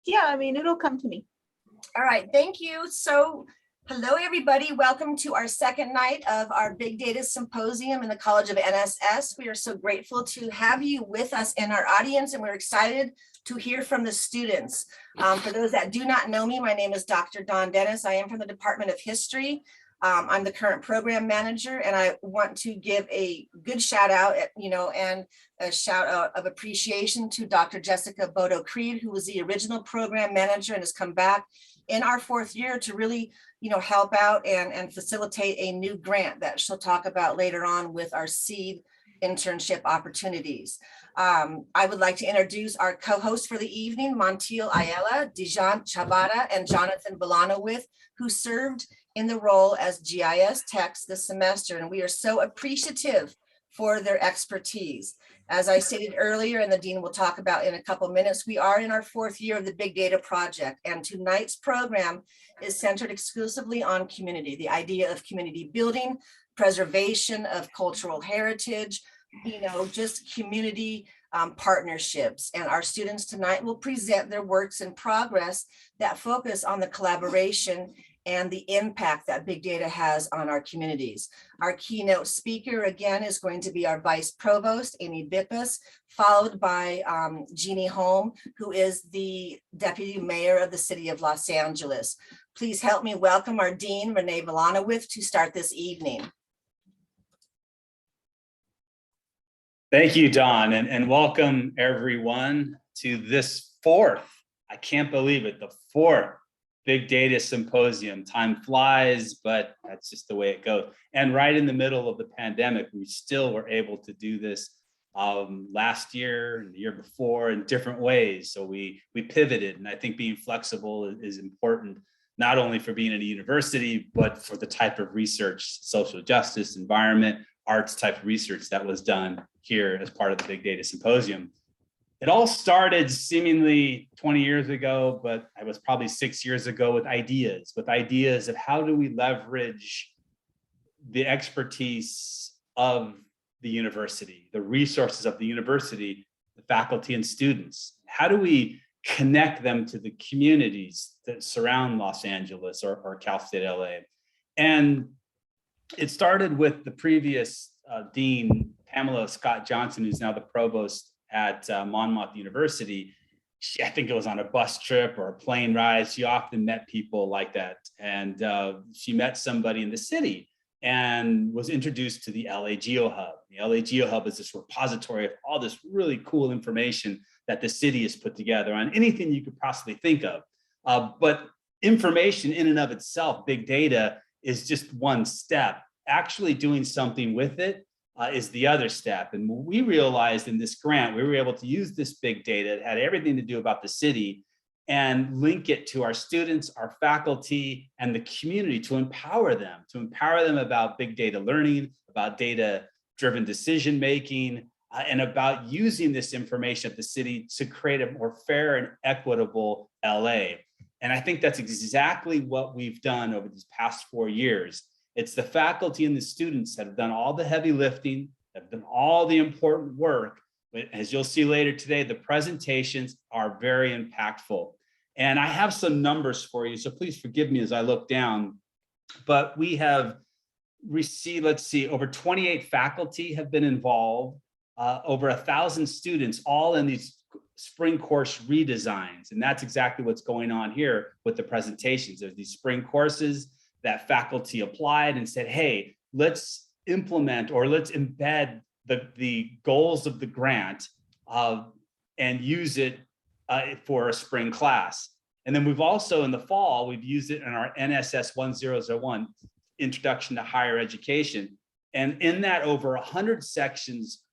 Yeah, I mean, it'll come to me. All right, thank you. So hello, everybody. Welcome to our second night of our Big Data Symposium in the College of NSS. We are so grateful to have you with us in our audience, and we're excited to hear from the students. For those that do not know me, my name is Dr. Dawn Dennis. I am from the Department of History. I'm the current program manager, and I want to give a good shout out, and a shout out of appreciation to Dr. Jessica Bodo Creed, who was the original program manager and has come back in our fourth year to really, help out and facilitate a new grant that she'll talk about later on with our seed internship opportunities. I would like to introduce our co-hosts for the evening, Montiel Ayala, Dijon Chabada, and Jonathan Bolanowith, who served in the role as GIS techs this semester, and we are so appreciative for their expertise. As I stated earlier, and the Dean will talk about in a couple minutes, we are in our fourth year of the Big Data Project, and tonight's program is centered exclusively on community, the idea of community building, preservation of cultural heritage, just community partnerships. And our students tonight will present their works in progress that focus on the collaboration and the impact that big data has on our communities. Our keynote speaker, again, is going to be our Vice Provost, Amy Bippas, followed by Jeannie Holm, who is the Deputy Mayor of the City of Los Angeles. Please help me welcome our Dean, Renee Bolanowith, to start this evening. Thank you, Dawn, and welcome everyone to this fourth, I can't believe it, the fourth Big Data Symposium. Time flies, but that's just the way it goes. And right in the middle of the pandemic, we still were able to do this last year and the year before in different ways. So we pivoted, and I think being flexible is important, not only for being at a university, but for the type of research, social justice, environment, arts type of research that was done here as part of the Big Data Symposium. It all started seemingly 20 years ago, but I was probably 6 years ago with ideas of how do we leverage the expertise of the university, the resources of the university, the faculty and students. How do we connect them to the communities that surround Los Angeles or Cal State LA? And it started with the previous dean, Pamela Scott Johnson, who's now the provost at Monmouth University. I think it was on a bus trip or a plane ride. She often met people like that. And she met somebody in the city and was introduced to the LA GeoHub. The LA GeoHub is this repository of all this really cool information that the city has put together on anything you could possibly think of. But information in and of itself, big data, is just one step. Actually doing something with it is the other step. And we realized in this grant, we were able to use this big data. It had everything to do about the city and link it to our students, our faculty, and the community to empower them about big data learning, about data-driven decision-making, and about using this information of the city to create a more fair and equitable LA. And I think that's exactly what we've done over these past 4 years. It's the faculty and the students that have done all the heavy lifting, that have done all the important work. But as you'll see later today, the presentations are very impactful. And I have some numbers for you, so please forgive me as I look down. But we have received, over 28 faculty have been involved, over 1,000 students, all in these spring course redesigns. And that's exactly what's going on here with the presentations. There's these spring courses that faculty applied and said, hey, let's implement or let's embed the goals of the grant and use it for a spring class. And then we've also in the fall, we've used it in our NSS 1001, Introduction to Higher Education. And in that over 100 sections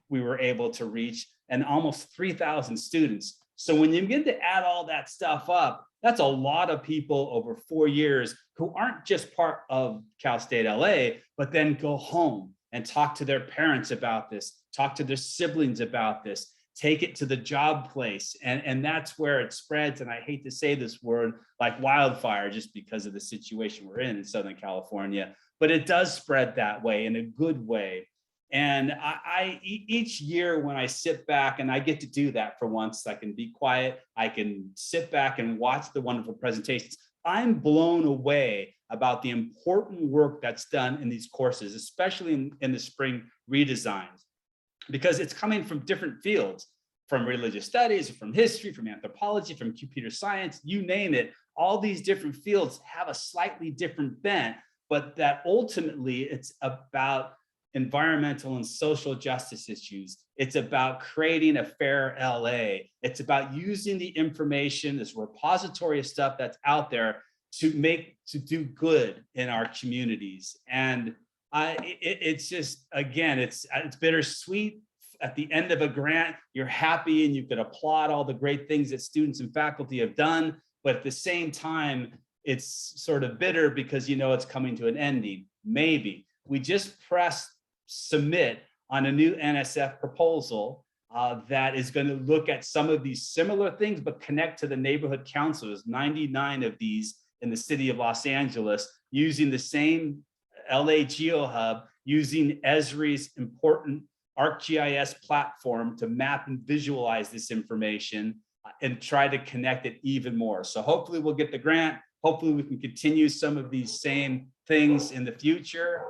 we were able to reach and almost 3,000 students. So when you begin to add all that stuff up, that's a lot of people over 4 years who aren't just part of Cal State LA, but then go home and talk to their parents about this, talk to their siblings about this, take it to the job place. And that's where it spreads. And I hate to say this word, like wildfire, just because of the situation we're in Southern California, but it does spread that way in a good way. And each year when I sit back, and I get to do that for once, I can be quiet, I can sit back and watch the wonderful presentations. I'm blown away about the important work that's done in these courses, especially in the spring redesigns, because it's coming from different fields, from religious studies, from history, from anthropology, from computer science, you name it. All these different fields have a slightly different bent, but that ultimately it's about environmental and social justice issues. It's about creating a fair LA. It's about using the information, this repository of stuff that's out there to do good in our communities. And it's just, again, it's bittersweet. At the end of a grant, you're happy and you can applaud all the great things that students and faculty have done. But at the same time, it's sort of bitter because you know it's coming to an ending. Maybe. We just pressed submit on a new NSF proposal that is going to look at some of these similar things, but connect to the neighborhood councils, 99 of these in the city of Los Angeles, using the same LA GeoHub, using Esri's important ArcGIS platform to map and visualize this information and try to connect it even more. So hopefully we'll get the grant. Hopefully we can continue some of these same things in the future.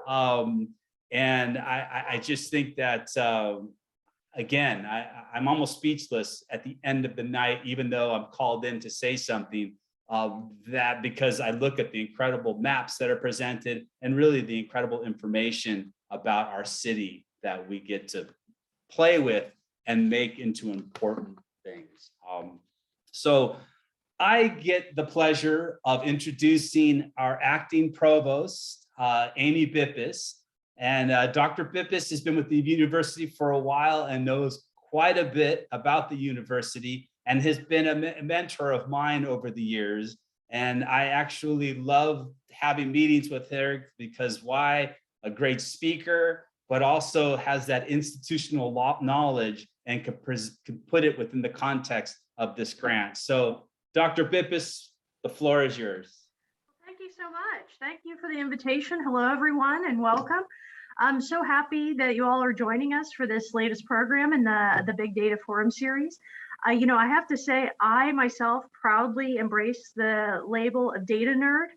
And I just think that, again, I'm almost speechless at the end of the night, even though I'm called in to say something, that because I look at the incredible maps that are presented and really the incredible information about our city that we get to play with and make into important things. So I get the pleasure of introducing our acting provost, Amy Bippis. And Dr. Bippis has been with the university for a while and knows quite a bit about the university and has been a mentor of mine over the years. And I actually love having meetings with her because why? A great speaker, but also has that institutional knowledge and can put it within the context of this grant. So Dr. Bippis, the floor is yours. Thank you so much. Thank you for the invitation. Hello, everyone, and welcome. I'm so happy that you all are joining us for this latest program in the Big Data Forum series. You know, I have to say, I myself proudly embrace the label of data nerd.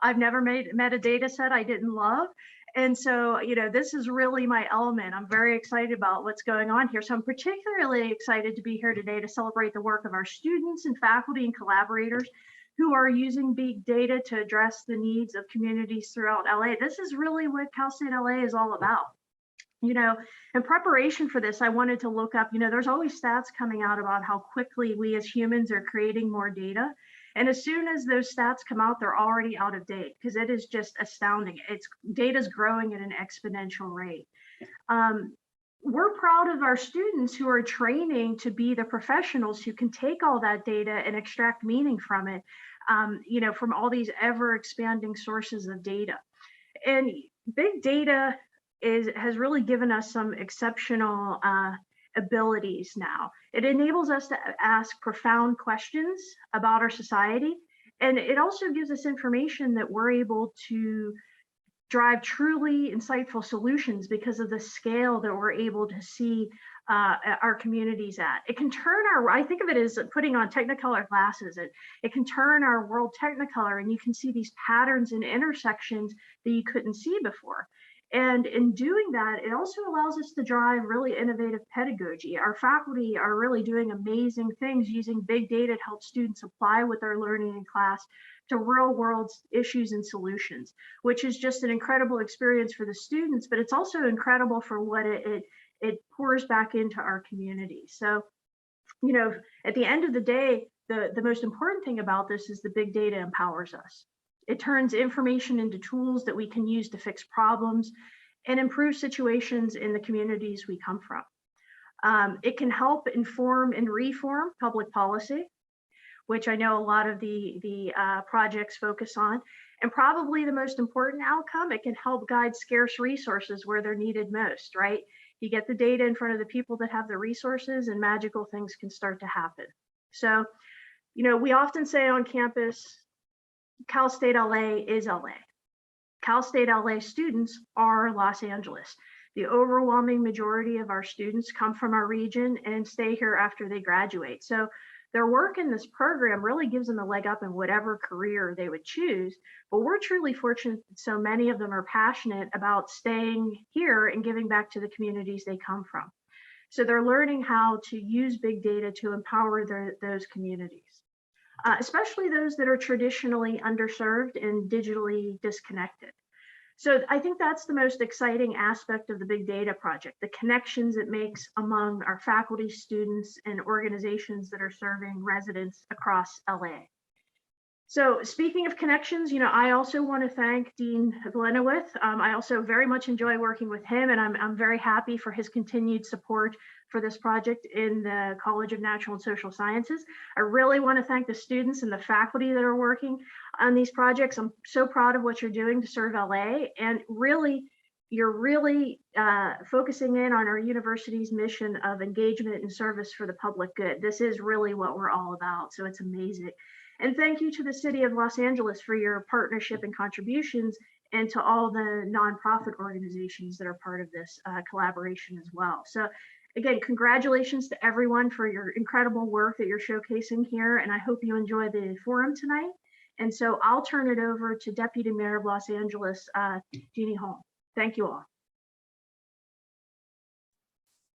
I've never met a data set I didn't love. And so, you know, this is really my element. I'm very excited about what's going on here. So I'm particularly excited to be here today to celebrate the work of our students and faculty and collaborators who are using big data to address the needs of communities throughout LA. This is really what Cal State LA is all about. You know, in preparation for this, I wanted to look up, you know, there's always stats coming out about how quickly we as humans are creating more data. And as soon as those stats come out, they're already out of date because it is just astounding. Data's growing at an exponential rate. We're proud of our students who are training to be the professionals who can take all that data and extract meaning from it, you know, from all these ever expanding sources of data. And big data has really given us some exceptional abilities now. It enables us to ask profound questions about our society. And it also gives us information that we're able to drive truly insightful solutions because of the scale that we're able to see our communities at. It can turn I think of it as putting on Technicolor glasses. It can turn our world Technicolor and you can see these patterns and intersections that you couldn't see before. And in doing that, it also allows us to drive really innovative pedagogy. Our faculty are really doing amazing things using big data to help students apply what they're learning in class to real world issues and solutions, which is just an incredible experience for the students, but it's also incredible for what it pours back into our community. So, you know, at the end of the day, the most important thing about this is the big data empowers us. It turns information into tools that we can use to fix problems and improve situations in the communities we come from. It can help inform and reform public policy, which I know a lot of the projects focus on. And probably the most important outcome, it can help guide scarce resources where they're needed most, right? You get the data in front of the people that have the resources and magical things can start to happen. So, you know, we often say on campus, Cal State LA is LA. Cal State LA students are Los Angeles. The overwhelming majority of our students come from our region and stay here after they graduate. So their work in this program really gives them a leg up in whatever career they would choose. But we're truly fortunate that so many of them are passionate about staying here and giving back to the communities they come from. So they're learning how to use big data to empower those communities, especially those that are traditionally underserved and digitally disconnected. So I think that's the most exciting aspect of the Big Data Project, the connections it makes among our faculty, students, and organizations that are serving residents across LA. So speaking of connections, I also want to thank Dean Glenowith. I also very much enjoy working with him, and I'm very happy for his continued support for this project in the College of Natural and Social Sciences. I really want to thank the students and the faculty that are working on these projects. I'm so proud of what you're doing to serve LA, and you're really focusing in on our university's mission of engagement and service for the public good. This is really what we're all about, so it's amazing. And thank you to the City of Los Angeles for your partnership and contributions, and to all the nonprofit organizations that are part of this collaboration as well. So again, congratulations to everyone for your incredible work that you're showcasing here, and I hope you enjoy the forum tonight. And so I'll turn it over to Deputy Mayor of Los Angeles, Jeannie Holm. Thank you all.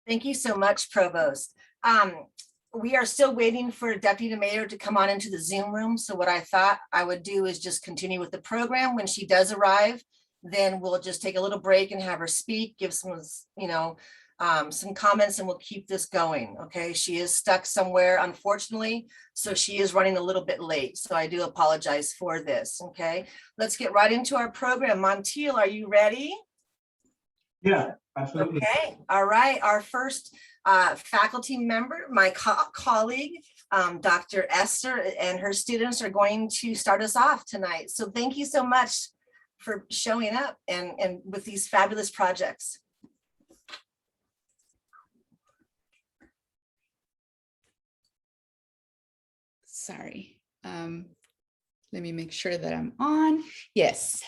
Thank you so much, Provost. We are still waiting for Deputy Mayor to come on into the Zoom room. So what I thought I would do is just continue with the program. When she does arrive, then we'll just take a little break and have her speak, give some, some comments, and we'll keep this going. Okay, she is stuck somewhere, unfortunately, so she is running a little bit late. So I do apologize for this. Okay, let's get right into our program. Montiel, are you ready? Yeah, absolutely. Okay, all right. Our first faculty member, my colleague, Dr. Esther, and her students are going to start us off tonight. So thank you so much for showing up and with these fabulous projects. Sorry. Let me make sure that I'm on. Yes,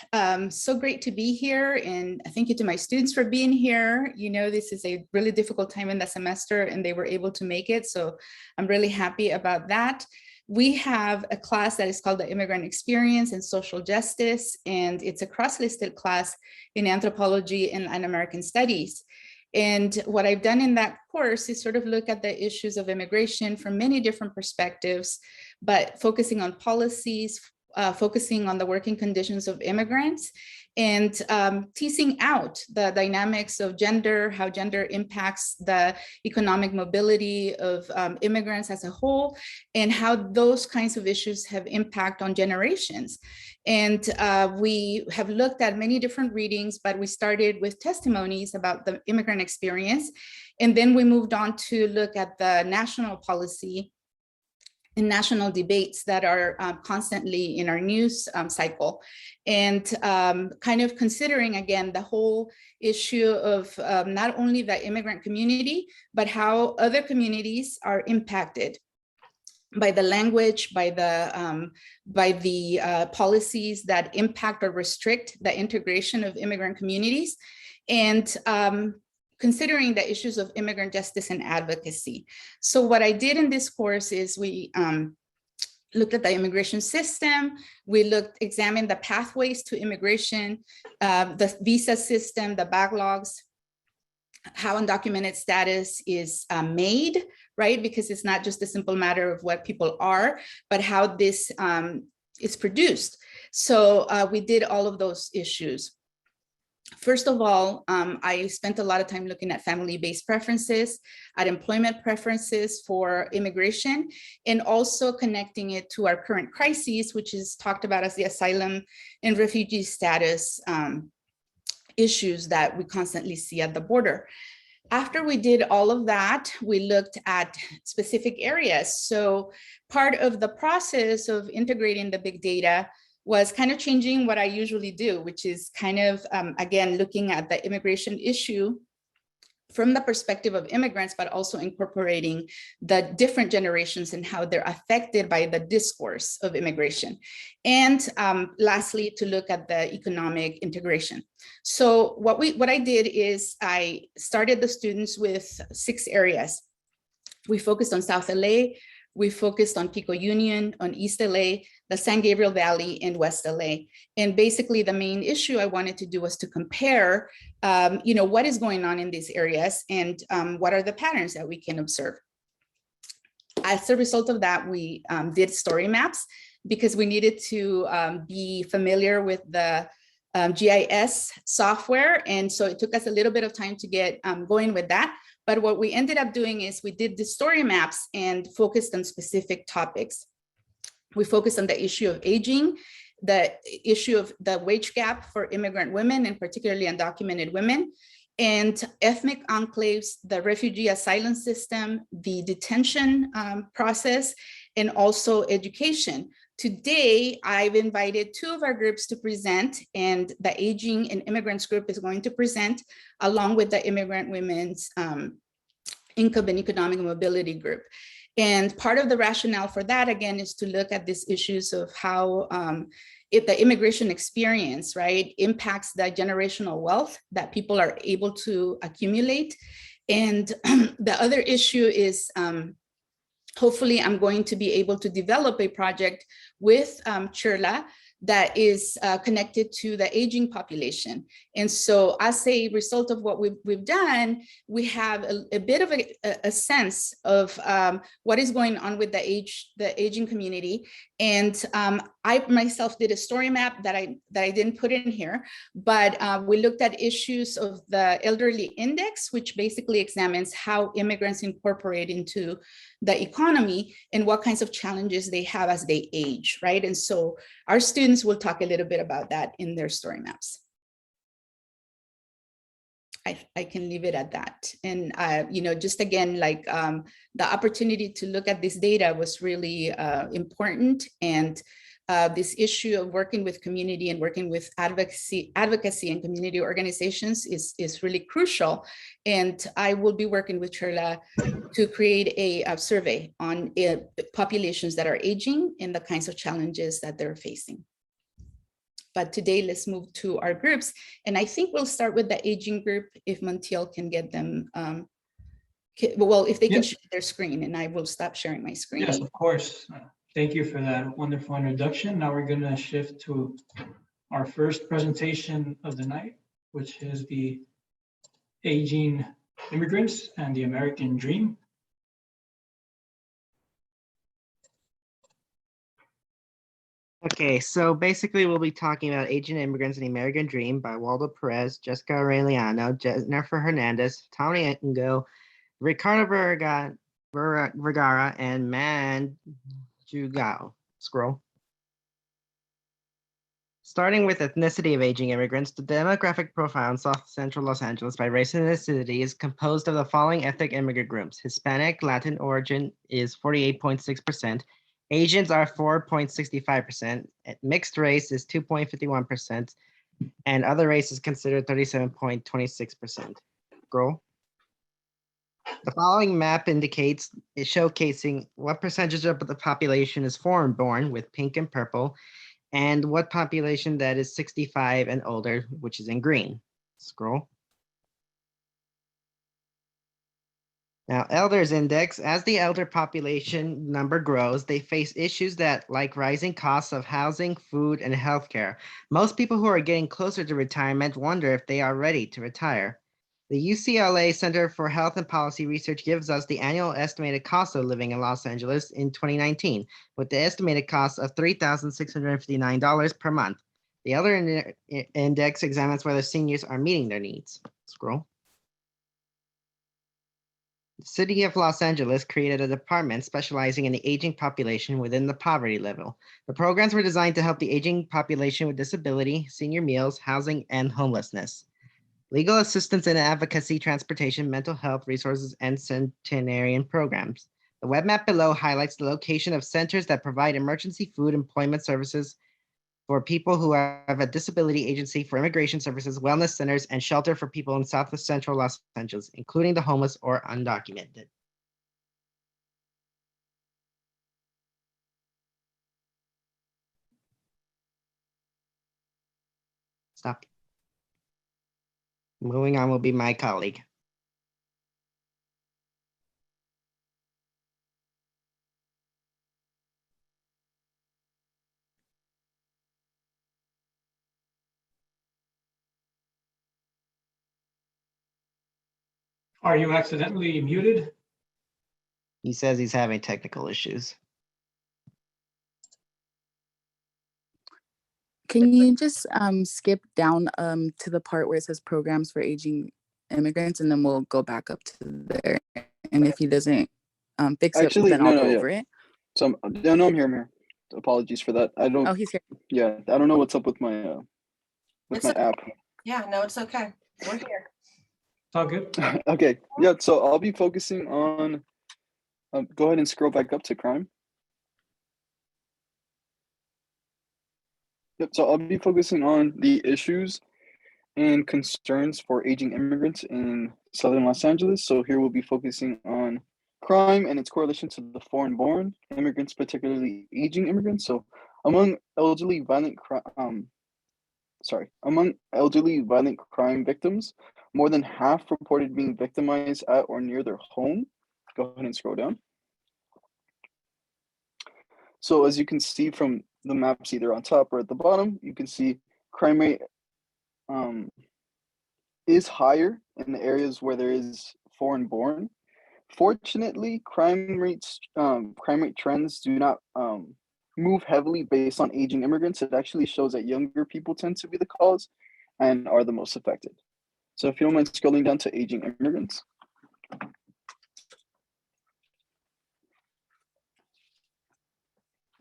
so great to be here, and thank you to my students for being here. This is a really difficult time in the semester, and they were able to make it, so I'm really happy about that. We have a class that is called the Immigrant Experience in Social Justice, and it's a cross-listed class in anthropology and Latin American studies. And what I've done in that course is sort of look at the issues of immigration from many different perspectives, but focusing on policies, focusing on the working conditions of immigrants, and teasing out the dynamics of gender, how gender impacts the economic mobility of immigrants as a whole, and how those kinds of issues have impact on generations. And we have looked at many different readings, but we started with testimonies about the immigrant experience. And then we moved on to look at the national policy and national debates that are constantly in our news cycle, and kind of considering again the whole issue of not only the immigrant community, but how other communities are impacted by the language, by the policies that impact or restrict the integration of immigrant communities, and considering the issues of immigrant justice and advocacy. So what I did in this course is we looked at the immigration system, we examined the pathways to immigration, the visa system, the backlogs, how undocumented status is made, right? Because it's not just a simple matter of what people are, but how this is produced. So we did all of those issues. First of all, I spent a lot of time looking at family-based preferences, at employment preferences for immigration, and also connecting it to our current crises, which is talked about as the asylum and refugee status issues that we constantly see at the border. After we did all of that, we looked at specific areas. So part of the process of integrating the big data was kind of changing what I usually do, which is kind of, again, looking at the immigration issue from the perspective of immigrants, but also incorporating the different generations and how they're affected by the discourse of immigration. And lastly, to look at the economic integration. So what I did is I started the students with 6 areas. We focused on South LA, we focused on Pico Union, on East LA, the San Gabriel Valley, and West LA. And basically the main issue I wanted to do was to compare, what is going on in these areas and what are the patterns that we can observe. As a result of that, we did story maps because we needed to be familiar with the GIS software. And so it took us a little bit of time to get going with that. But what we ended up doing is we did the story maps and focused on specific topics. We focused on the issue of aging, the issue of the wage gap for immigrant women, and particularly undocumented women, and ethnic enclaves, the refugee asylum system, the detention process, and also education. Today, I've invited 2 of our groups to present, and the Aging and Immigrants group is going to present along with the Immigrant Women's Income and Economic Mobility group. And part of the rationale for that, again, is to look at these issues of how the immigration experience, right, impacts the generational wealth that people are able to accumulate. And the other issue is, hopefully I'm going to be able to develop a project with Chirla that is connected to the aging population. And so as a result of what we've done, we have a bit of a sense of what is going on with the aging community. And I myself did a story map that I didn't put in here, but we looked at issues of the elderly index, which basically examines how immigrants incorporate into the economy and what kinds of challenges they have as they age, right? And so our students will talk a little bit about that in their story maps. I can leave it at that. And, just again, like the opportunity to look at this data was really important. And this issue of working with community and working with advocacy and community organizations is really crucial. And I will be working with Chirla to create a survey on populations that are aging and the kinds of challenges that they're facing. But today, let's move to our groups. And I think we'll start with the aging group if Montiel can get them, if they can share their screen, and I will stop sharing my screen. Yes, of course. Thank you for that wonderful introduction. Now we're going to shift to our first presentation of the night, which is the Aging Immigrants and the American Dream. Okay, so basically we'll be talking about Aging Immigrants and the American Dream by Waldo Perez, Jessica Aureliano, Jennifer Hernandez, Tony Engo, Ricardo Vergara, and Man Jugao. Scroll. Starting with ethnicity of aging immigrants, the demographic profile in South Central Los Angeles by race and ethnicity is composed of the following ethnic immigrant groups. Hispanic, Latin origin is 48.6%. Asians are 4.65%, mixed race is 2.51%, and other race is considered 37.26%. Scroll. The following map is showcasing what percentage of the population is foreign-born with pink and purple, and what population that is 65 and older, which is in green. Scroll. Now, elders index, as the elder population number grows, they face issues that like rising costs of housing, food, and healthcare. Most people who are getting closer to retirement wonder if they are ready to retire. The UCLA Center for Health and Policy Research gives us the annual estimated cost of living in Los Angeles in 2019, with the estimated cost of $3,659 per month. The elder index examines whether seniors are meeting their needs. Scroll. The City of Los Angeles created a department specializing in the aging population within the poverty level. The programs were designed to help the aging population with disability, senior meals, housing, and homelessness. Legal assistance and advocacy, transportation, mental health resources, and centenarian programs. The web map below highlights the location of centers that provide emergency food, employment services, for people who have a disability agency for immigration services, wellness centers, and shelter for people in South Central Los Angeles, including the homeless or undocumented. Stop. Moving on will be my colleague. Are you accidentally muted? He says he's having technical issues. Can you just skip down to the part where it says programs for aging immigrants, and then we'll go back up to there. And if he doesn't fix Actually, it, then I'll no, go yeah. over it. So no, I'm here. I'm here. Apologies for that. I don't. Oh, he's here. Yeah, I don't know what's up with my It's my okay. app. Yeah, no, it's okay. We're here. It's all good. Okay. Yeah. So I'll be focusing on. Go ahead and scroll back up to crime. Yep. So I'll be focusing on the issues and concerns for aging immigrants in Southern Los Angeles. So here we'll be focusing on crime and its correlation to the foreign-born immigrants, particularly aging immigrants. So among elderly violent crime victims, more than half reported being victimized at or near their home. Go ahead and scroll down. So as you can see from the maps, either on top or at the bottom, you can see crime rate is higher in the areas where there is foreign-born. Fortunately, crime rate trends do not move heavily based on aging immigrants. It actually shows that younger people tend to be the cause and are the most affected. So if you don't mind scrolling down to aging immigrants.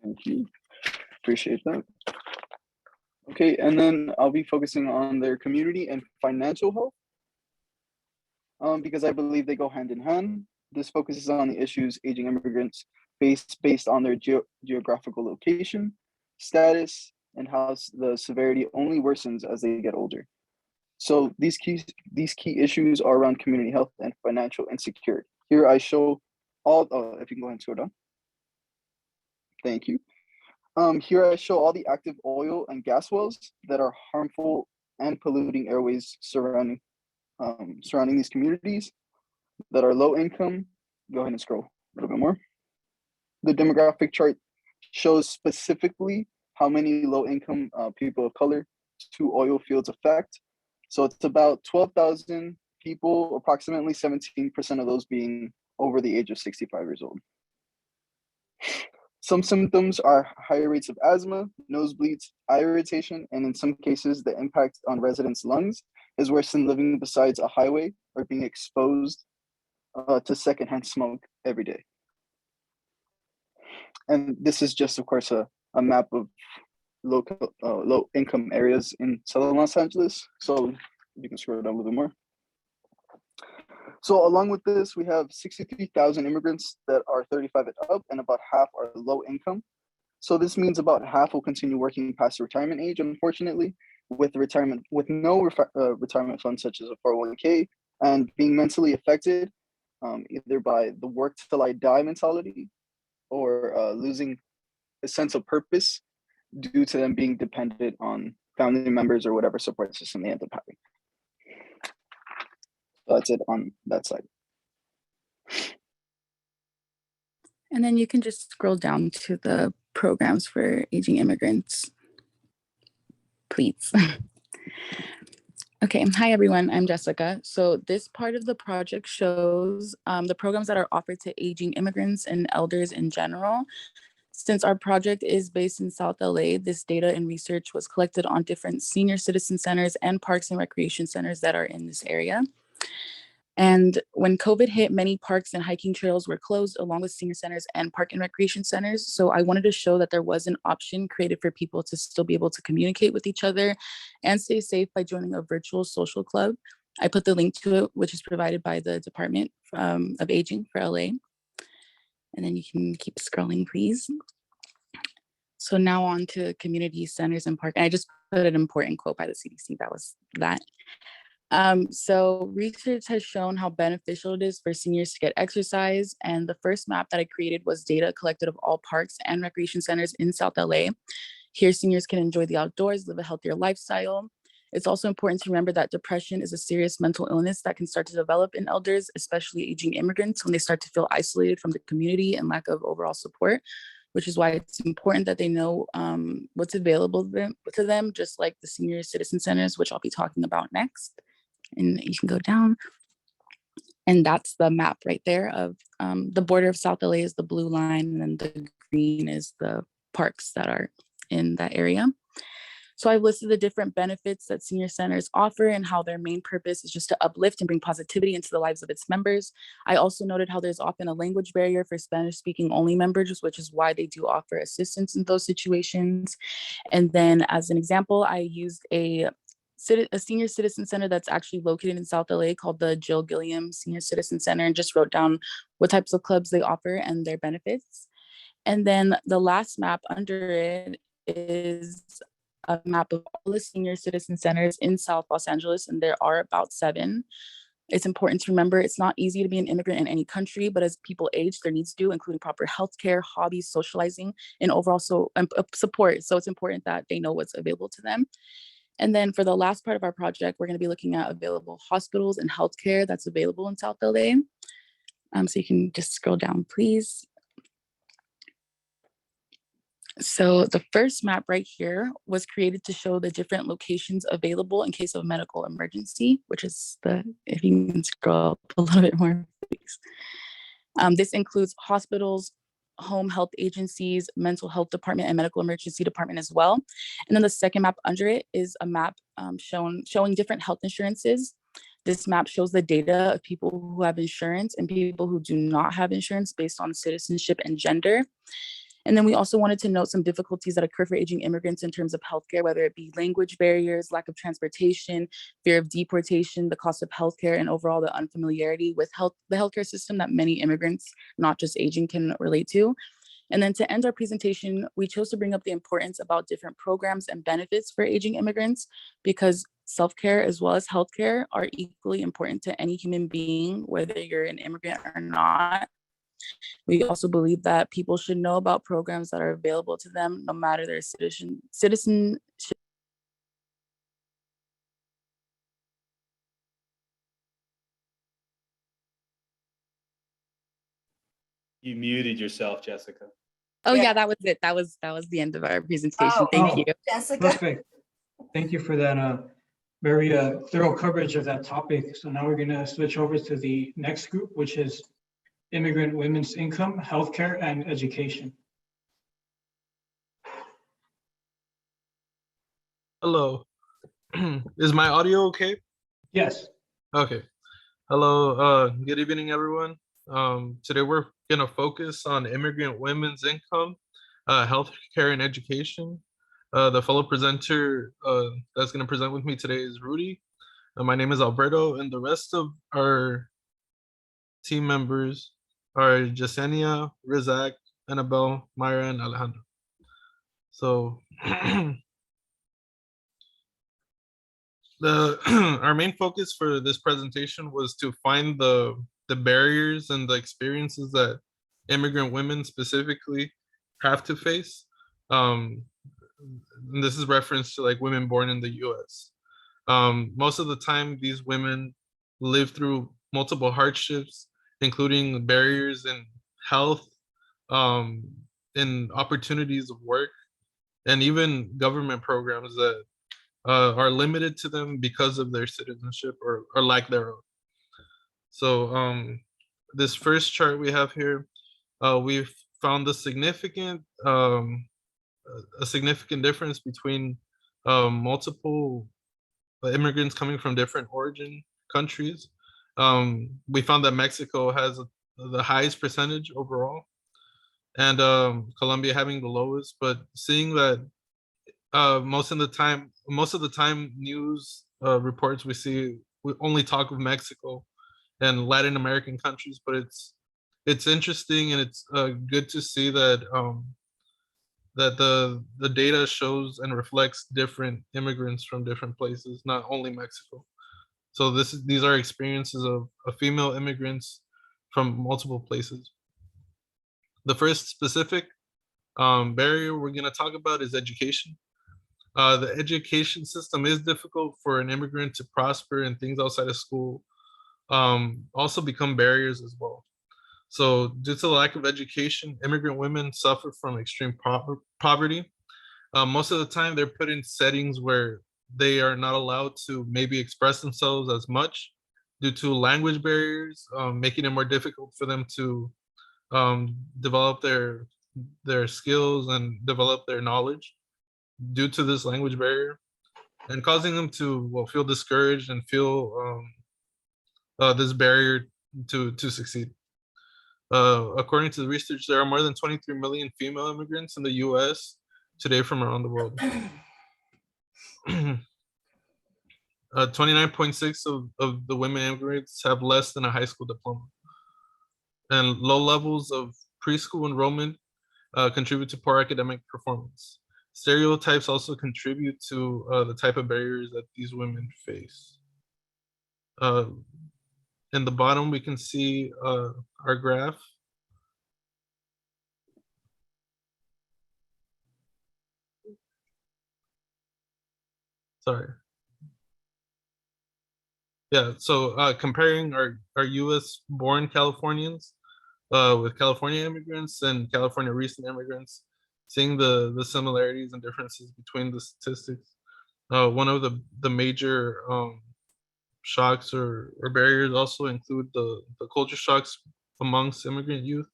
Thank you. Appreciate that. Okay, and then I'll be focusing on their community and financial health because I believe they go hand in hand. This focuses on the issues aging immigrants face based on their geographical location, status, and how the severity only worsens as they get older. So these key issues are around community health and financial insecurity. Here I show all, if you can go ahead and scroll down. Thank you. Here I show all the active oil and gas wells that are harmful and polluting airways surrounding these communities that are low income. Go ahead and scroll a little bit more. The demographic chart shows specifically how many low income people of color to oil fields affect. So it's about 12,000 people, approximately 17% of those being over the age of 65 years old. Some symptoms are higher rates of asthma, nosebleeds, eye irritation, and in some cases, the impact on residents' lungs is worse than living beside a highway or being exposed to secondhand smoke every day. And this is just, of course, a map of low income areas in Southern Los Angeles. So you can scroll down a little bit more. So along with this, we have 63,000 immigrants that are 35 and up, and about half are low income. So this means about half will continue working past retirement age, unfortunately, with no retirement funds such as a 401k, and being mentally affected either by the work till I die mentality or losing a sense of purpose due to them being dependent on family members or whatever support system they end up having. That's it on that side. And then you can just scroll down to the programs for aging immigrants, please. Okay, hi everyone, I'm Jessica. So this part of the project shows the programs that are offered to aging immigrants and elders in general. Since our project is based in South LA, this data and research was collected on different senior citizen centers and parks and recreation centers that are in this area. And when COVID hit, many parks and hiking trails were closed along with senior centers and park and recreation centers. So I wanted to show that there was an option created for people to still be able to communicate with each other and stay safe by joining a virtual social club. I put the link to it, which is provided by the Department of Aging for LA. And then you can keep scrolling, please. So now on to community centers and park. And I just put an important quote by the CDC. That was that. So research has shown how beneficial it is for seniors to get exercise. And the first map that I created was data collected of all parks and recreation centers in South LA. Here, seniors can enjoy the outdoors, live a healthier lifestyle. It's also important to remember that depression is a serious mental illness that can start to develop in elders, especially aging immigrants, when they start to feel isolated from the community and lack of overall support, which is why it's important that they know what's available to them, just like the senior citizen centers, which I'll be talking about next. And you can go down. And that's the map right there of the border of South LA is the blue line, and then the green is the parks that are in that area. So I've listed the different benefits that senior centers offer and how their main purpose is just to uplift and bring positivity into the lives of its members. I also noted how there's often a language barrier for Spanish speaking only members, which is why they do offer assistance in those situations. And then as an example, I used a senior citizen center that's actually located in South LA called the Jill Gilliam Senior Citizen Center, and just wrote down what types of clubs they offer and their benefits. And then the last map under it is a map of all the senior citizen centers in South Los Angeles, and there are about 7. It's important to remember it's not easy to be an immigrant in any country, but as people age, their needs do, including proper healthcare, hobbies, socializing, and overall support. So it's important that they know what's available to them. And then for the last part of our project, we're going to be looking at available hospitals and healthcare that's available in South LA. So you can just scroll down, please. So the first map right here was created to show the different locations available in case of a medical emergency, which is if you can scroll up a little bit more, please. This includes hospitals, home health agencies, mental health department, and medical emergency department as well. And then the second map under it is a map showing different health insurances. This map shows the data of people who have insurance and people who do not have insurance based on citizenship and gender. And then we also wanted to note some difficulties that occur for aging immigrants in terms of healthcare, whether it be language barriers, lack of transportation, fear of deportation, the cost of healthcare, and overall the unfamiliarity with the healthcare system that many immigrants, not just aging, can relate to. And then to end our presentation, we chose to bring up the importance about different programs and benefits for aging immigrants, because self-care as well as healthcare are equally important to any human being, whether you're an immigrant or not. We also believe that people should know about programs that are available to them, no matter their citizenship. You muted yourself, Jessica. Oh Yeah. yeah, that was it. That was the end of our presentation. Oh, Thank you. Jessica. Perfect. Thank you for that very thorough coverage of that topic. So now we're going to switch over to the next group, which is immigrant women's income, healthcare, and education. Hello. Is my audio okay? Yes. Okay. Hello. Good evening, everyone. Today we're gonna focus on immigrant women's income, healthcare, and education. The fellow presenter that's gonna present with me today is Rudy. My name is Alberto, and the rest of our team members are Jasenia, Rizak, Annabelle, Myra, and Alejandro. So our main focus for this presentation was to find the barriers and the experiences that immigrant women specifically have to face. And this is reference to like women born in the US. Most of the time, these women live through multiple hardships, including barriers in health, in opportunities of work, and even government programs that are limited to them because of their citizenship or lack thereof. So this first chart we have here, we've found a significant difference between multiple immigrants coming from different origin countries. We found that Mexico has the highest percentage overall, and Colombia having the lowest, but seeing that most of the time news reports we see, we only talk of Mexico and Latin American countries, but it's interesting, and it's good to see that that the data shows and reflects different immigrants from different places, not only Mexico. So these are experiences of female immigrants from multiple places. The first specific barrier we're going to talk about is education. The education system is difficult for an immigrant to prosper, and things outside of school also become barriers as well. So due to the lack of education, immigrant women suffer from extreme poverty. Most of the time they're put in settings where they are not allowed to maybe express themselves as much due to language barriers, making it more difficult for them to develop their skills and develop their knowledge due to this language barrier, and causing them to feel discouraged and feel this barrier to succeed. According to the research, there are more than 23 million female immigrants in the U.S. today from around the world. 29.6 of the women immigrants have less than a high school diploma. And low levels of preschool enrollment contribute to poor academic performance. Stereotypes also contribute to the type of barriers that these women face. In the bottom, we can see our graph. Sorry. Yeah, so comparing our US born Californians with California immigrants and California recent immigrants, seeing the similarities and differences between the statistics. One of the major shocks or barriers also include the culture shocks amongst immigrant youth.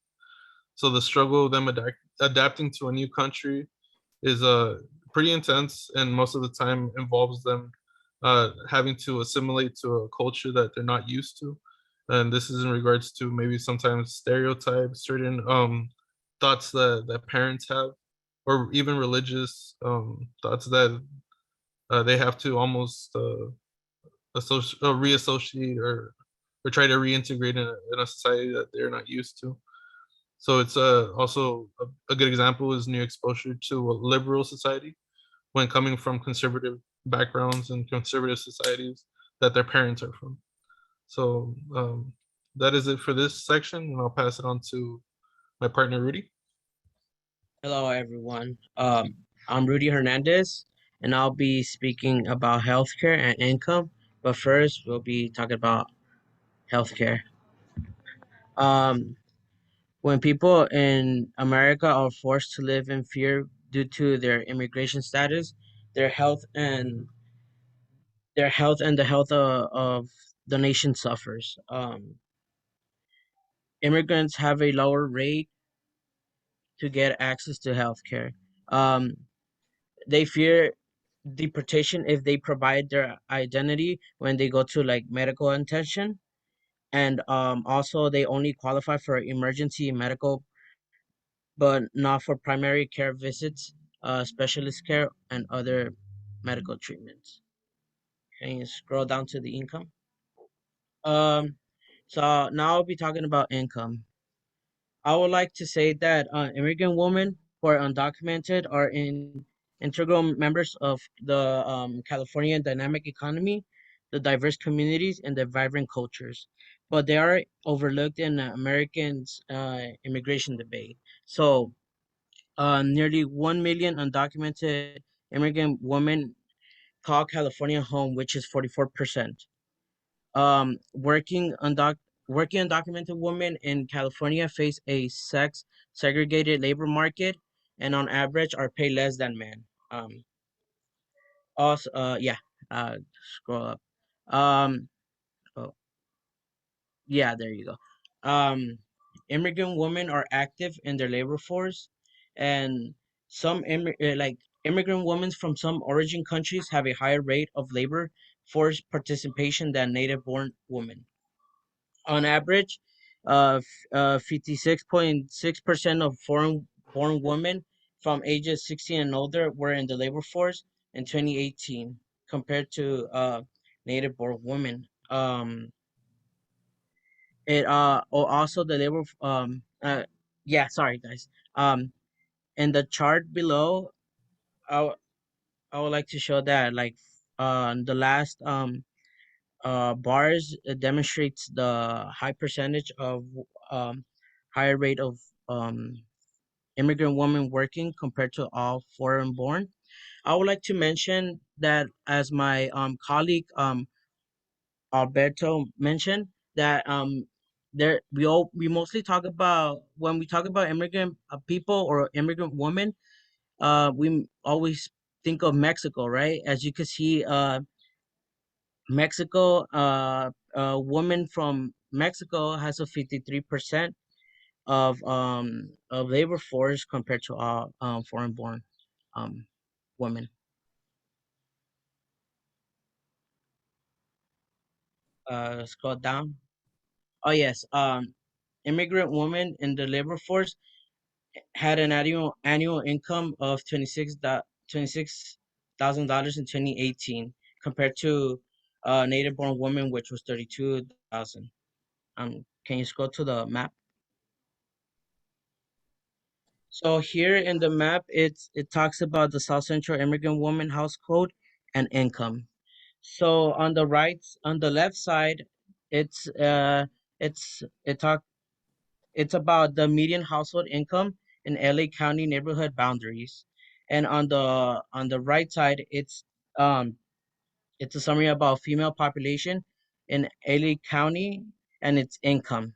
So the struggle of them adapting to a new country is pretty intense, and most of the time involves them having to assimilate to a culture that they're not used to. And this is in regards to maybe sometimes stereotypes, certain thoughts that parents have, or even religious thoughts that they have to almost reassociate or try to reintegrate in a society that they're not used to. So it's also a good example is new exposure to a liberal society when coming from conservative backgrounds and conservative societies that their parents are from. So that is it for this section, and I'll pass it on to my partner, Rudy. Hello, everyone. I'm Rudy Hernandez, and I'll be speaking about healthcare and income. But first, we'll be talking about healthcare. Um, when people in America are forced to live in fear due to their immigration status, their health and the health of the nation suffers. Immigrants have a lower rate to get access to healthcare. Um, they fear deportation if they provide their identity when they go to like medical attention, and also they only qualify for emergency medical but not for primary care visits, specialist care, and other medical treatments. Can you scroll down to the income? um so now I'll be talking about income. I would like to say that immigrant women who are undocumented are integral members of the California dynamic economy, the diverse communities, and the vibrant cultures. But they are overlooked in Americans' immigration debate. So, nearly 1 million undocumented immigrant women call California home, which is 44%. Um, working undoc Working undocumented women in California face a sex segregated labor market, and on average are paid less than men. Also, yeah, scroll up. Um, oh, yeah, there you go. Um, Immigrant women are active in their labor force, and like immigrant women from some origin countries have a higher rate of labor force participation than native-born women. On average, 56.6% of foreign-born women from ages 16 and older were in the labor force in 2018, compared to native-born women. Also the labor yeah, sorry guys. in the chart below, I would like to show that like the last bars demonstrates the high percentage of um, higher rate of um, immigrant women working compared to all foreign born. I would like to mention that as my colleague Alberto mentioned that there we mostly talk about when we talk about immigrant people or immigrant women, we always think of Mexico, right? As you can see, Mexico, a woman from Mexico has a 53% of labor force compared to all foreign born um women. Scroll down. Oh yes, immigrant women in the labor force had an annual income of $26,000 in 2018 compared to native born women, which was 32,000. Can you scroll to the map? So here in the map, it talks about the South Central immigrant woman household and income. So on the left side, it's it's it talk it's about the median household income in LA County neighborhood boundaries, and on the right side, um it's a summary about female population in LA County and its income.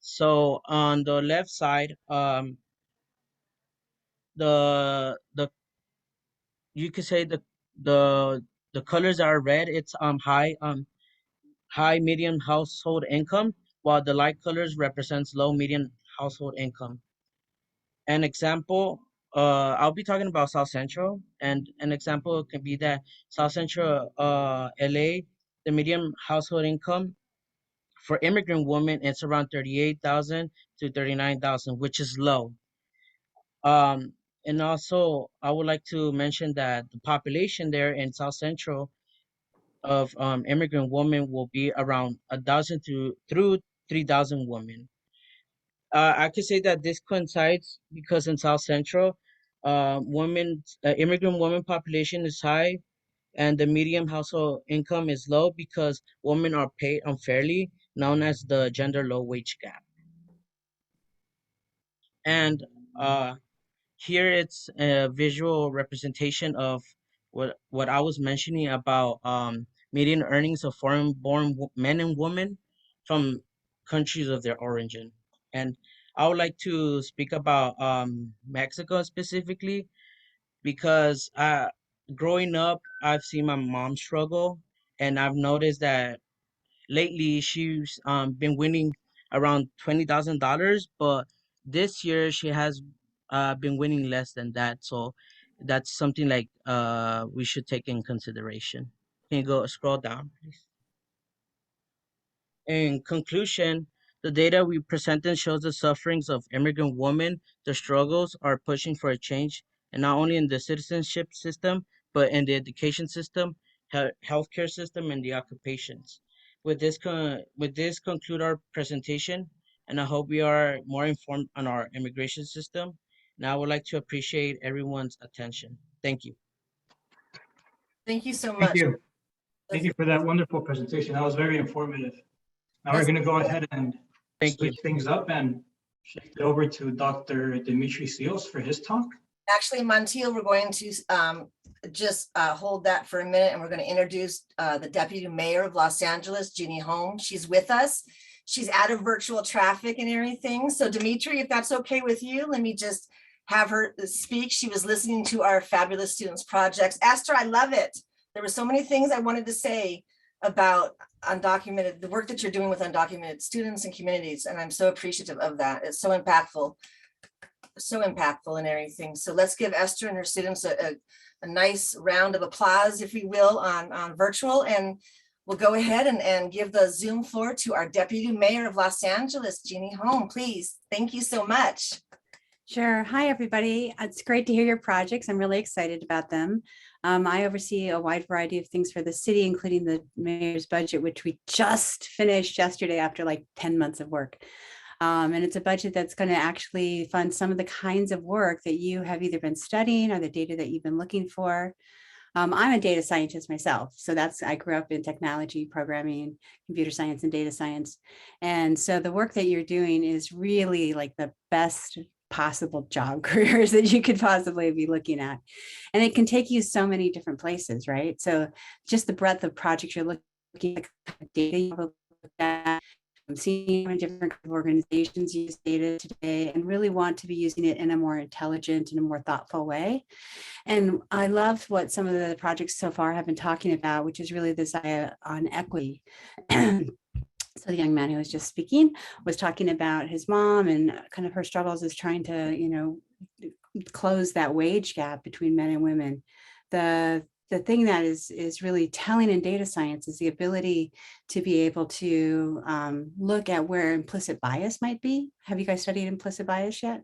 So on the left side, the you could say the the colors are red. It's high median household income, while the light colors represents low median household income. An example, I'll be talking about South Central, and an example can be that South Central LA, the median household income for immigrant women it's around 38,000 to 39,000, which is low. Um, and also, I would like to mention that the population there in South Central of immigrant women will be around 1,000 to through 3,000 women. I could say that this coincides because in South Central, immigrant women population is high, and the median household income is low because women are paid unfairly, known as the gender low wage gap. And uh, here it's a visual representation of what I was mentioning about median earnings of foreign born men and women from countries of their origin. And I would like to speak about Mexico specifically because growing up, I've seen my mom struggle, and I've noticed that lately she's been winning around $20,000, but this year she has been winning less than that. So that's something like we should take in consideration. Can you go scroll down, please? In conclusion, the data we presented shows the sufferings of immigrant women. The struggles are pushing for a change, and not only in the citizenship system, but in the education system, healthcare system, and the occupations. With this conclude our presentation, and I hope we are more informed on our immigration system. And I would like to appreciate everyone's attention. Thank you. Thank you so Thank much. you. Thank you for that wonderful presentation. That was very informative. Now we're Yes. going to go ahead and Thank you. switch things up and shift it over to Dr. Dimitri Seals for his talk. Actually, Montiel, we're going to just hold that for a minute, and we're going to introduce the Deputy Mayor of Los Angeles, Jeannie Holmes. She's with us. She's out of virtual traffic and everything. So Dimitri, if that's okay with you, let me just have her speak. She was listening to our fabulous students projects. Esther, I love it. There were so many things I wanted to say about undocumented, the work that you're doing with undocumented students and communities, and I'm so appreciative of that. It's so impactful and everything. So let's give Esther and her students a nice round of applause, if we will, on virtual, and we'll go ahead and give the Zoom floor to our Deputy Mayor of Los Angeles, Jeannie Holmes, please. Thank you so much. Sure. Hi, everybody. It's great to hear your projects. I'm really excited about them. I oversee a wide variety of things for the city, including the mayor's budget, which we just finished yesterday after like 10 months of work. And it's a budget that's going to actually fund some of the kinds of work that you have either been studying or the data that you've been looking for. I'm a data scientist myself. So I grew up in technology, programming, computer science, and data science. And so the work that you're doing is really like the best possible job careers that you could possibly be looking at. And it can take you so many different places, right? So just the breadth of projects you're looking at, data you look at, I'm seeing different organizations use data today and really want to be using it in a more intelligent and a more thoughtful way. And I love what some of the projects so far have been talking about, which is really this idea on equity. So the young man who was just speaking was talking about his mom and kind of her struggles is trying to, close that wage gap between men and women. The thing that is really telling in data science is the ability to be able to look at where implicit bias might be. Have you guys studied implicit bias yet?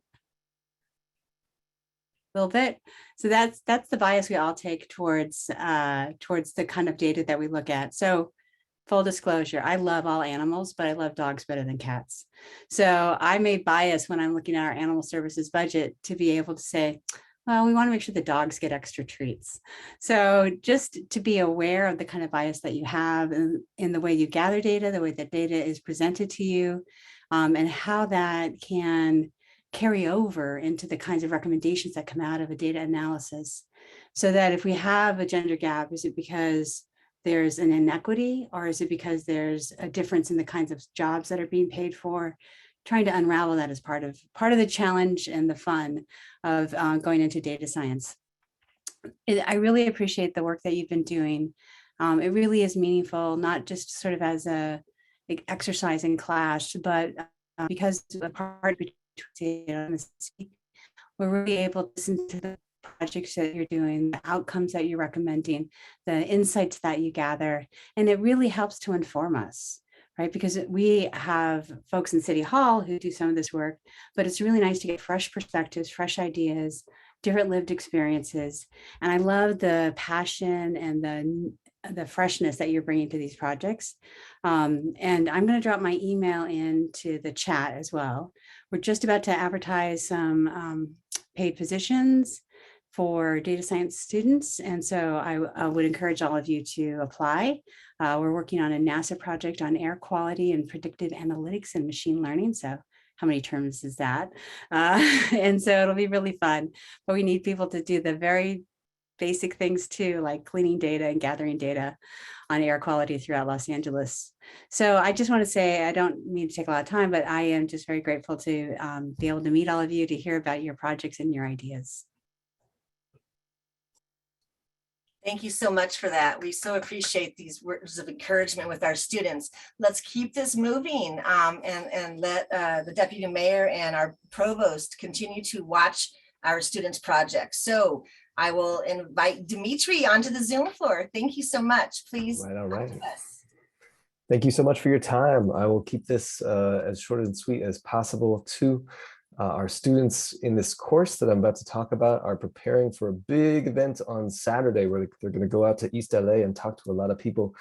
A little bit. So that's the bias we all take towards the kind of data that we look at. So full disclosure, I love all animals, but I love dogs better than cats. So I may bias when I'm looking at our animal services budget to be able to say, well, we want to make sure the dogs get extra treats. So just to be aware of the kind of bias that you have in the way you gather data, the way that data is presented to you, and how that can carry over into the kinds of recommendations that come out of a data analysis. So that if we have a gender gap, is it because there's an inequity, or is it because there's a difference in the kinds of jobs that are being paid for? Trying to unravel that as part of the challenge and the fun of going into data science. I really appreciate the work that you've been doing. It really is meaningful, not just sort of as a exercise in class, but because the part between we're really able to listen to the projects that you're doing, the outcomes that you're recommending, the insights that you gather, and it really helps to inform us, right? Because we have folks in City Hall who do some of this work, but it's really nice to get fresh perspectives, fresh ideas, different lived experiences. And I love the passion and the freshness that you're bringing to these projects. And I'm going to drop my email into the chat as well. We're just about to advertise some paid positions for data science students. And so I would encourage all of you to apply. We're working on a NASA project on air quality and predictive analytics and machine learning. So how many terms is that? And so it'll be really fun, but we need people to do the very basic things too, like cleaning data and gathering data on air quality throughout Los Angeles. So I just want to say, I don't mean to take a lot of time, but I am just very grateful to be able to meet all of you, to hear about your projects and your ideas. Thank you so much for that. We so appreciate these words of encouragement with our students. Let's keep this moving and let the deputy mayor and our provost continue to watch our students' projects. So I will invite Dimitri onto the Zoom floor. Thank you so much. Please. Right, all right. Thank you so much for your time. I will keep this as short and sweet as possible too. Our students in this course that I'm about to talk about are preparing for a big event on Saturday where they're going to go out to East LA and talk to a lot of people.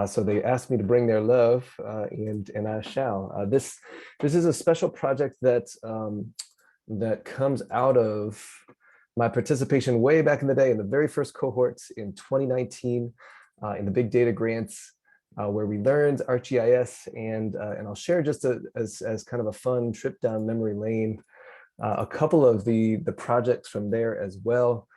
So they asked me to bring their love, and I shall. This is a special project that that comes out of my participation way back in the day in the very first cohorts in 2019 in the Big Data Grants, where we learned ArcGIS, and I'll share just as kind of a fun trip down memory lane, a couple of the projects from there as well.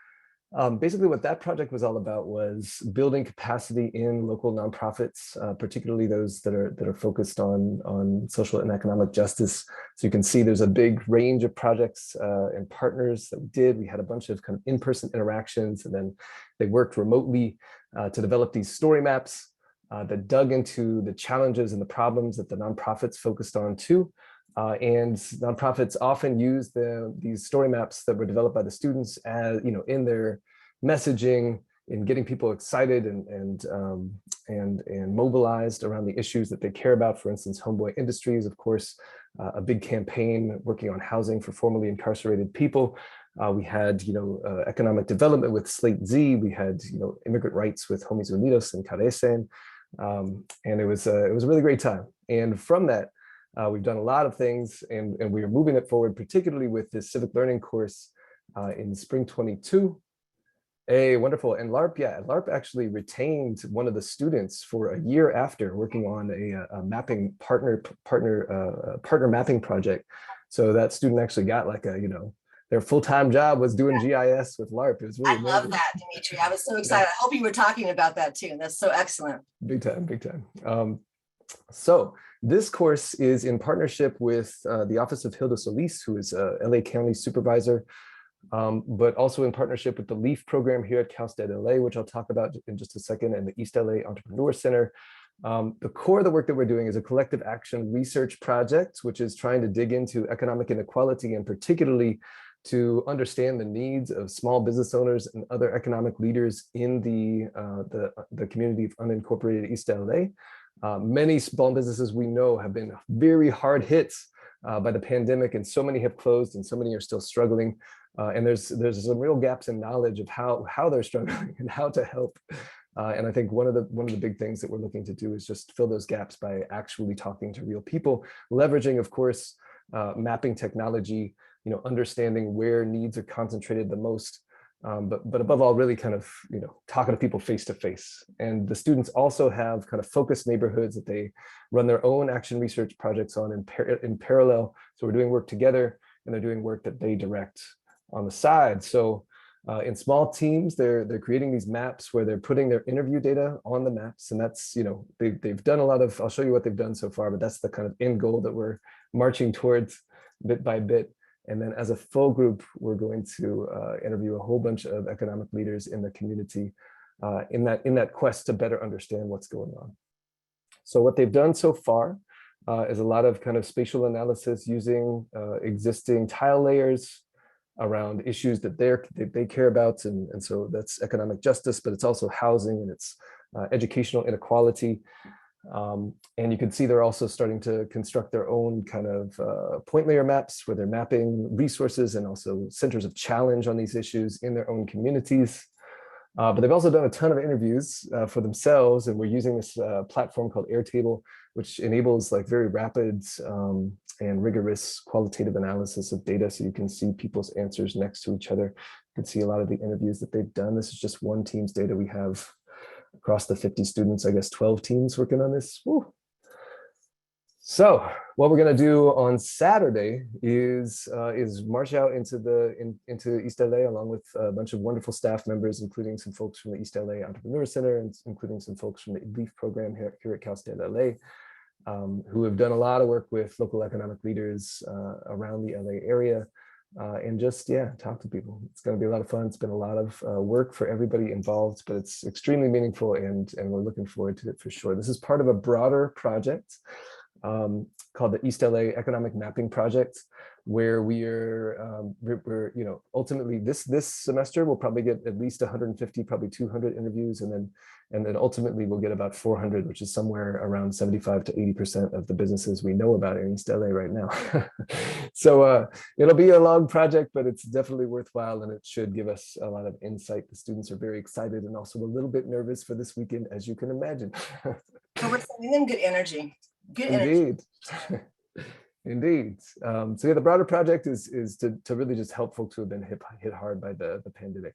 Basically what that project was all about was building capacity in local nonprofits, particularly those that are focused on social and economic justice. So you can see there's a big range of projects and partners that we did. We had a bunch of kind of in-person interactions, and then they worked remotely to develop these story maps that dug into the challenges and the problems that the nonprofits focused on too. And nonprofits often use these story maps that were developed by the students as, in their messaging, in getting people excited and mobilized around the issues that they care about. For instance, Homeboy Industries, of course, a big campaign working on housing for formerly incarcerated people. We had, economic development with Slate Z. We had, immigrant rights with Homies Unidos and Carecen. And it was a really great time. And from that, We've done a lot of things, and we are moving it forward, particularly with this civic learning course in spring 22. Wonderful. And LARP actually retained one of the students for a year after, working on a mapping partner mapping project. So that student actually got like a, their full-time job was doing GIS with LARP. It was really I love amazing. that, Dimitri. I was so excited. I hope you were talking about that too. That's so excellent. Big time, big time. So this course is in partnership with the Office of Hilda Solis, who is a LA County supervisor, but also in partnership with the LEAF program here at Cal State LA, which I'll talk about in just a second, and the East LA Entrepreneur Center. The core of the work that we're doing is a collective action research project, which is trying to dig into economic inequality, and particularly to understand the needs of small business owners and other economic leaders in the community of unincorporated East LA. Many small businesses we know have been very hard hit by the pandemic, and so many have closed and so many are still struggling. And there's some real gaps in knowledge of how they're struggling and how to help. And I think one of the big things that we're looking to do is just fill those gaps by actually talking to real people, leveraging, of course, mapping technology, understanding where needs are concentrated the most, but above all, really kind of, talking to people face to face. And the students also have kind of focused neighborhoods that they run their own action research projects on in parallel. So we're doing work together, and they're doing work that they direct on the side. So in small teams, they're creating these maps where they're putting their interview data on the maps. And that's, they've done a lot of, I'll show you what they've done so far, but that's the kind of end goal that we're marching towards bit by bit. And then as a full group, we're going to interview a whole bunch of economic leaders in the community in that quest to better understand what's going on. So what they've done so far is a lot of kind of spatial analysis using existing tile layers around issues that they care about. And so that's economic justice, but it's also housing, and it's educational inequality. And you can see they're also starting to construct their own kind of point layer maps where they're mapping resources and also centers of challenge on these issues in their own communities. But they've also done a ton of interviews for themselves, and we're using this platform called Airtable, which enables like very rapid and rigorous qualitative analysis of data. So you can see people's answers next to each other. You can see a lot of the interviews that they've done. This is just one team's data. We have across the 50 students, I guess 12 teams working on this. Woo. So what we're going to do on Saturday is march out into East LA along with a bunch of wonderful staff members, including some folks from the East LA Entrepreneur Center, and including some folks from the LEAF program here at Cal State LA, who have done a lot of work with local economic leaders around the LA area. And just, talk to people. It's going to be a lot of fun. It's been a lot of work for everybody involved, but it's extremely meaningful, and we're looking forward to it for sure. This is part of a broader project called the East LA Economic Mapping Project, where we're ultimately this semester we'll probably get at least 150, probably 200 interviews, and then ultimately we'll get about 400, which is somewhere around 75 to 80% of the businesses we know about in East LA right now. So it'll be a long project, but it's definitely worthwhile, and it should give us a lot of insight. The students are very excited and also a little bit nervous for this weekend, as you can imagine. So we're sending them good energy. Good Indeed. energy. Indeed. So the broader project is to really just help folks who have been hit hard by the pandemic.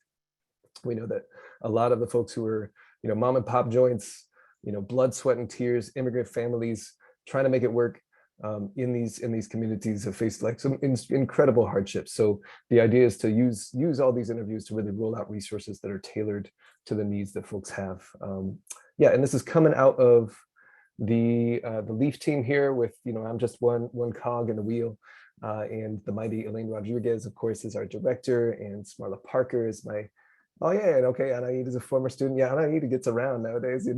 We know that a lot of the folks who are, mom and pop joints, blood, sweat, and tears, immigrant families trying to make it work in these communities have faced like some incredible hardships. So the idea is to use all these interviews to really roll out resources that are tailored to the needs that folks have. And this is coming out of the LEAF team here with, I'm just one cog in the wheel, and the mighty Elaine Rodriguez, of course, is our director, and Smarla Parker is my, Anaid is a former student. Yeah, Anaid gets around nowadays, She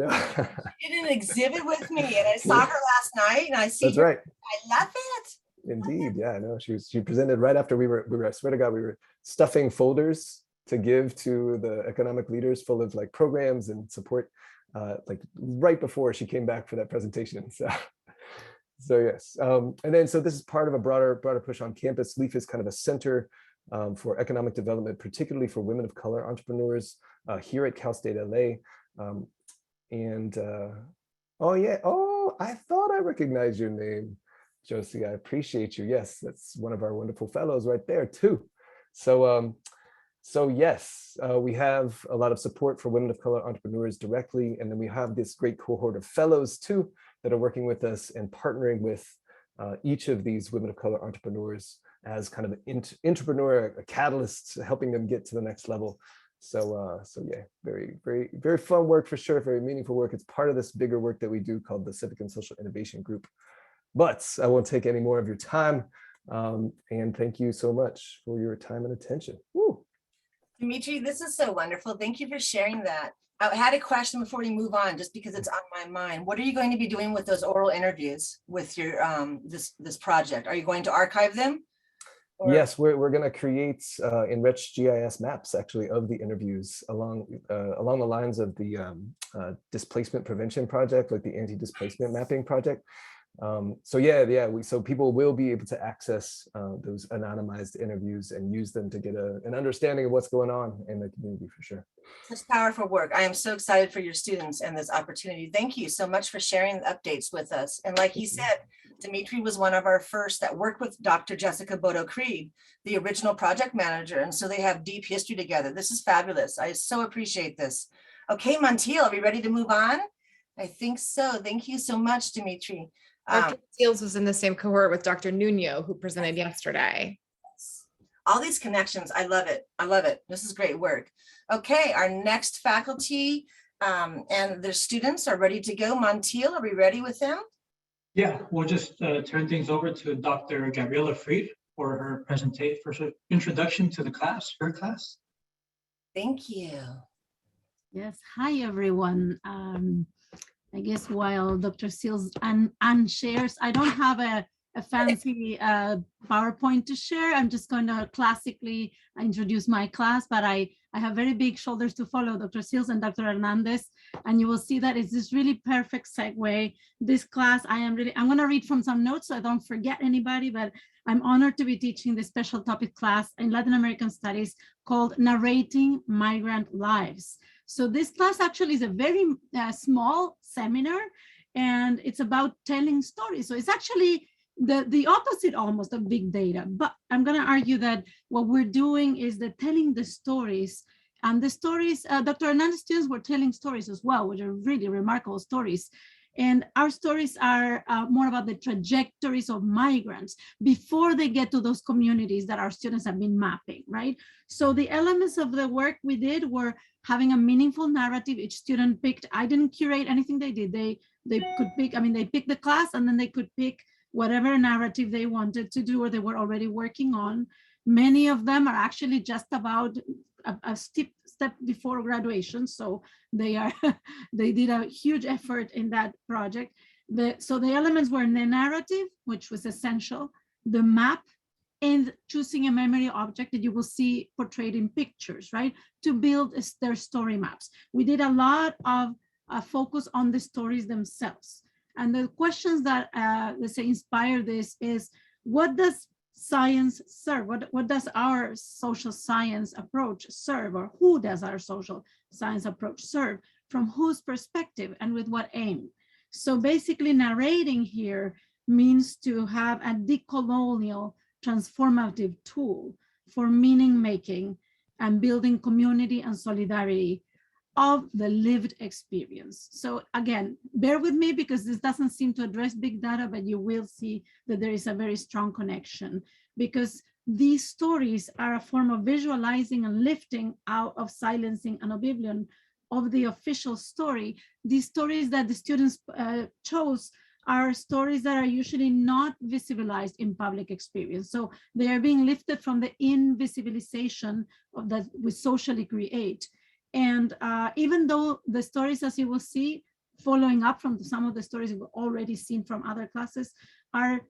did an exhibit with me, and I saw her last night, and I see That's her. right. I love it. Indeed, yeah, no, she presented right after we were, I swear to God, we were stuffing folders to give to the economic leaders full of like programs and support, like right before she came back for that presentation. So yes, and then so this is part of a broader push on campus. LEAF is kind of a center for economic development, particularly for women of color entrepreneurs here at Cal State LA. I thought I recognized your name. Josie, I appreciate you. Yes, that's one of our wonderful fellows right there too. So yes, we have a lot of support for women of color entrepreneurs directly, and then we have this great cohort of fellows too that are working with us and partnering with each of these women of color entrepreneurs as kind of an entrepreneur, a catalyst, helping them get to the next level. So yeah, very, very, very fun work for sure, very meaningful work. It's part of this bigger work that we do called the Civic and Social Innovation Group. But I won't take any more of your time. And thank you so much for your time and attention. Woo. Dimitri, this is so wonderful. Thank you for sharing that. I had a question before we move on, just because it's on my mind. What are you going to be doing with those oral interviews with your this project? Are you going to archive them? Or? Yes, we're going to create enriched GIS maps actually of the interviews along the lines of the displacement prevention project, like the anti-displacement mapping project. So yeah, so people will be able to access those anonymized interviews and use them to get an understanding of what's going on in the community for sure. Such powerful work. I am so excited for your students and this opportunity. Thank you so much for sharing the updates with us. And like he said, Dimitri was one of our first that worked with Dr. Jessica Bodo-Creed, the original project manager. And so they have deep history together. This is fabulous. I so appreciate this. Okay, Montiel, are we ready to move on? I think so. Thank you so much, Dimitri. Dr. Seals was in the same cohort with Dr. Nuno, who presented yesterday. All these connections, I love it. I love it. This is great work. Okay, our next faculty and their students are ready to go. Montiel, are we ready with them? Yeah, we'll just turn things over to Dr. Gabriela Fried for her presentation, for her introduction to the class, her class. Thank you. Yes, hi everyone. I guess while Dr. Seals unshares, I don't have a fancy PowerPoint to share. I'm just going to classically introduce my class, but I have very big shoulders to follow, Dr. Seals and Dr. Hernandez, and you will see that it's this really perfect segue. This class, I'm going to read from some notes so I don't forget anybody, but I'm honored to be teaching this special topic class in Latin American Studies called Narrating Migrant Lives. So this class actually is a very small seminar, and it's about telling stories. So it's actually the opposite almost of big data, but I'm going to argue that what we're doing is that telling the stories, and the stories, Dr. Hernandez students were telling stories as well, which are really remarkable stories. And our stories are more about the trajectories of migrants before they get to those communities that our students have been mapping, right? So the elements of the work we did were having a meaningful narrative. Each student picked, I didn't curate anything they did. They could pick, I mean, they picked the class and then they could pick whatever narrative they wanted to do or they were already working on. Many of them are actually just about a step before graduation. So they did a huge effort in that project. So the elements were the narrative, which was essential, the map, and choosing a memory object that you will see portrayed in pictures, right? To build their story maps. We did a lot of focus on the stories themselves. And the questions that, let's say, inspire this is, what does science serve? What does our social science approach serve? Or who does our social science approach serve? From whose perspective and with what aim? So basically narrating here means to have a decolonial transformative tool for meaning making and building community and solidarity of the lived experience. So again, bear with me because this doesn't seem to address big data, but you will see that there is a very strong connection, because these stories are a form of visualizing and lifting out of silencing and oblivion of the official story. These stories that the students chose are stories that are usually not visibilized in public experience. So they are being lifted from the invisibilization of that we socially create. And even though the stories, as you will see, following up from some of the stories we've already seen from other classes, are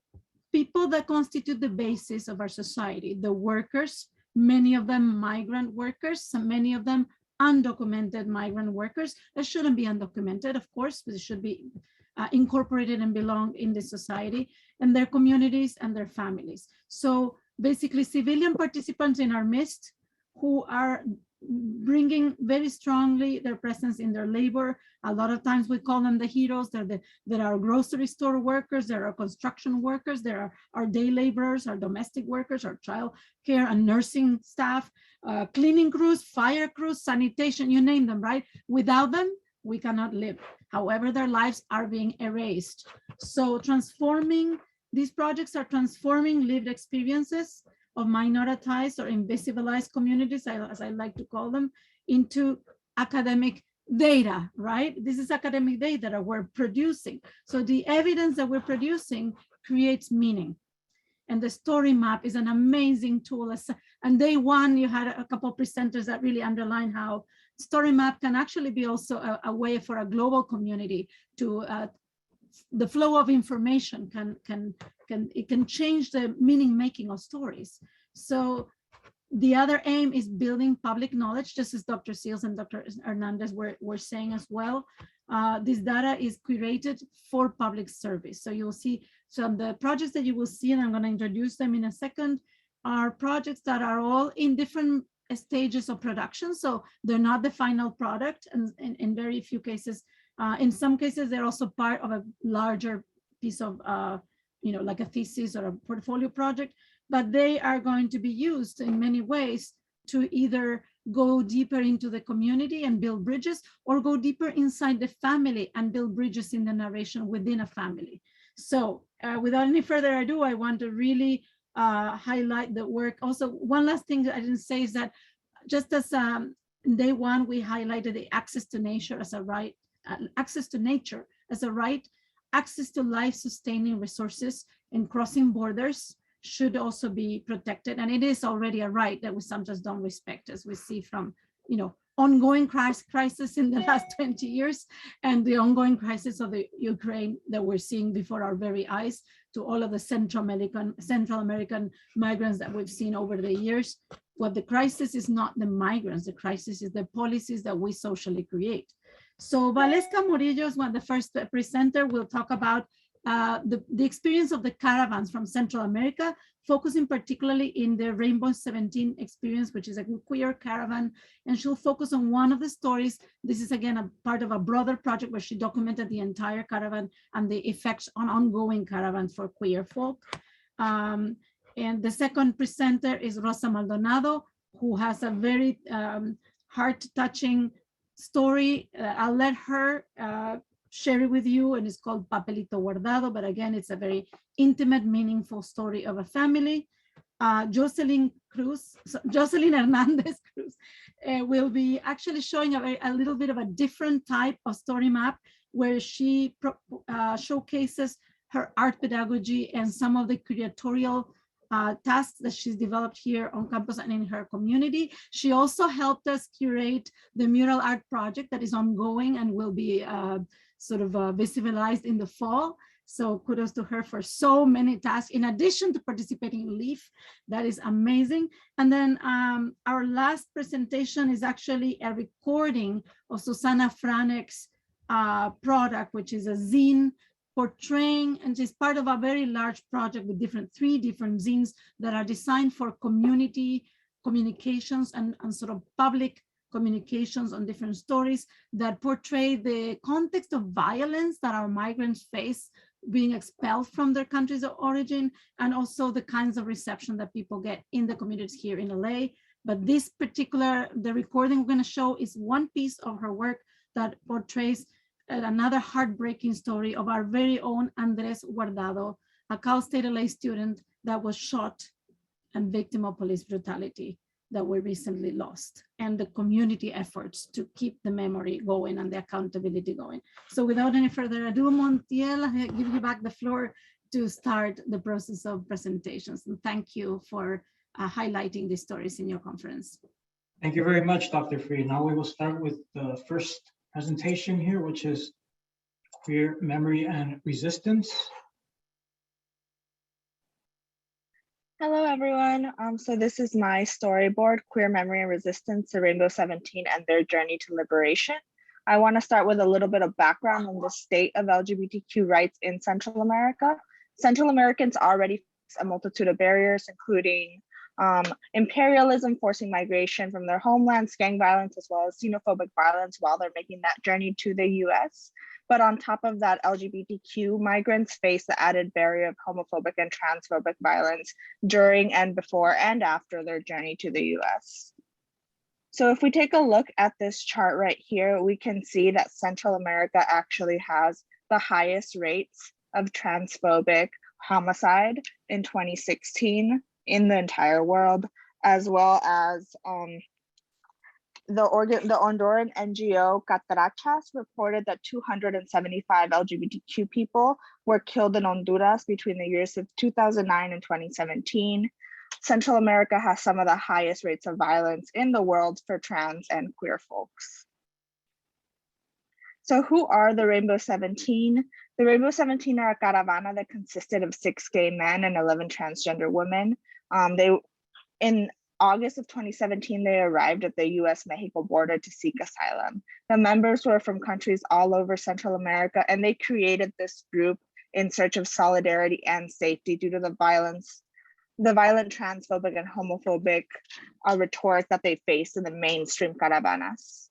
people that constitute the basis of our society, the workers, many of them migrant workers, and many of them undocumented migrant workers that shouldn't be undocumented, of course, but it should be incorporated and belong in the society, and their communities and their families. So basically civilian participants in our midst who are bringing very strongly their presence in their labor. A lot of times we call them the heroes. There are grocery store workers, there are construction workers, there are our day laborers, our domestic workers, our child care and nursing staff, cleaning crews, fire crews, sanitation, you name them, right? Without them, we cannot live. However, their lives are being erased. So these projects are transforming lived experiences of minoritized or invisibilized communities, as I like to call them, into academic data, right? This is academic data that we're producing. So the evidence that we're producing creates meaning. And the story map is an amazing tool. And day one, you had a couple of presenters that really underline how story map can actually be also a way for a global community to the flow of information can change the meaning making of stories. So the other aim is building public knowledge, just as Dr. Seals and Dr. Hernandez were saying as well. This data is curated for public service. So you'll see some the projects that you will see, and I'm going to introduce them in a second, are projects that are all in different stages of production. So they're not the final product, and in very few cases, in some cases, they're also part of a larger piece of, like a thesis or a portfolio project, but they are going to be used in many ways to either go deeper into the community and build bridges, or go deeper inside the family and build bridges in the narration within a family. So without any further ado, I want to really highlight the work. Also, one last thing that I didn't say is that just as day one, we highlighted the access to nature as a right, access to nature as a right, access to life-sustaining resources and crossing borders should also be protected. And it is already a right that we sometimes don't respect, as we see from, ongoing crisis in the last 20 years and the ongoing crisis of the Ukraine that we're seeing before our very eyes, to all of the Central American migrants that we've seen over the years. What the crisis is not the migrants, the crisis is the policies that we socially create. So Valesca Murillo is the first presenter. Will talk about the experience of the caravans from Central America, focusing particularly in the Rainbow 17 experience, which is a queer caravan. And she'll focus on one of the stories. This is again a part of a broader project where she documented the entire caravan and the effects on ongoing caravans for queer folk. And the second presenter is Rosa Maldonado, who has a very heart-touching story. I'll let her share it with you, and it's called Papelito Guardado, but again, it's a very intimate, meaningful story of a family. Jocelyn Hernandez Cruz will be actually showing a little bit of a different type of story map, where she showcases her art pedagogy and some of the curatorial tasks that she's developed here on campus and in her community. She also helped us curate the mural art project that is ongoing and will be visibilized in the fall. So kudos to her for so many tasks, in addition to participating in LEAF. That is amazing. And then our last presentation is actually a recording of Susana Franek's product, which is a zine portraying, and is part of a very large project with three different zines that are designed for community communications and sort of public communications on different stories that portray the context of violence that our migrants face being expelled from their countries of origin, and also the kinds of reception that people get in the communities here in LA. But this particular, the recording we're going to show is one piece of her work that portrays another heartbreaking story of our very own Andres Guardado, a Cal State LA student that was shot and victim of police brutality that we recently lost, and the community efforts to keep the memory going and the accountability going. So without any further ado, Montiel, I give you back the floor to start the process of presentations. And thank you for highlighting these stories in your conference. Thank you very much, Dr. Free. Now we will start with the first presentation here, which is Queer Memory and Resistance. Hello, everyone. So this is my storyboard, Queer Memory and Resistance, the Rainbow 17 and their journey to liberation. I want to start with a little bit of background on the state of LGBTQ rights in Central America. Central Americans already face a multitude of barriers, including imperialism forcing migration from their homelands, gang violence, as well as xenophobic violence while they're making that journey to the US. But on top of that, LGBTQ migrants face the added barrier of homophobic and transphobic violence during and before and after their journey to the US. So if we take a look at this chart right here, we can see that Central America actually has the highest rates of transphobic homicide in 2016 in the entire world, as well as the Honduran NGO Catarachas reported that 275 LGBTQ people were killed in Honduras between the years of 2009 and 2017. Central America has some of the highest rates of violence in the world for trans and queer folks. So who are the Rainbow 17? The Rainbow 17 are a caravana that consisted of 6 gay men and 11 transgender women. In August of 2017, they arrived at the US-Mexico border to seek asylum. The members were from countries all over Central America, and they created this group in search of solidarity and safety due to the violent transphobic and homophobic rhetoric that they faced in the mainstream caravanas.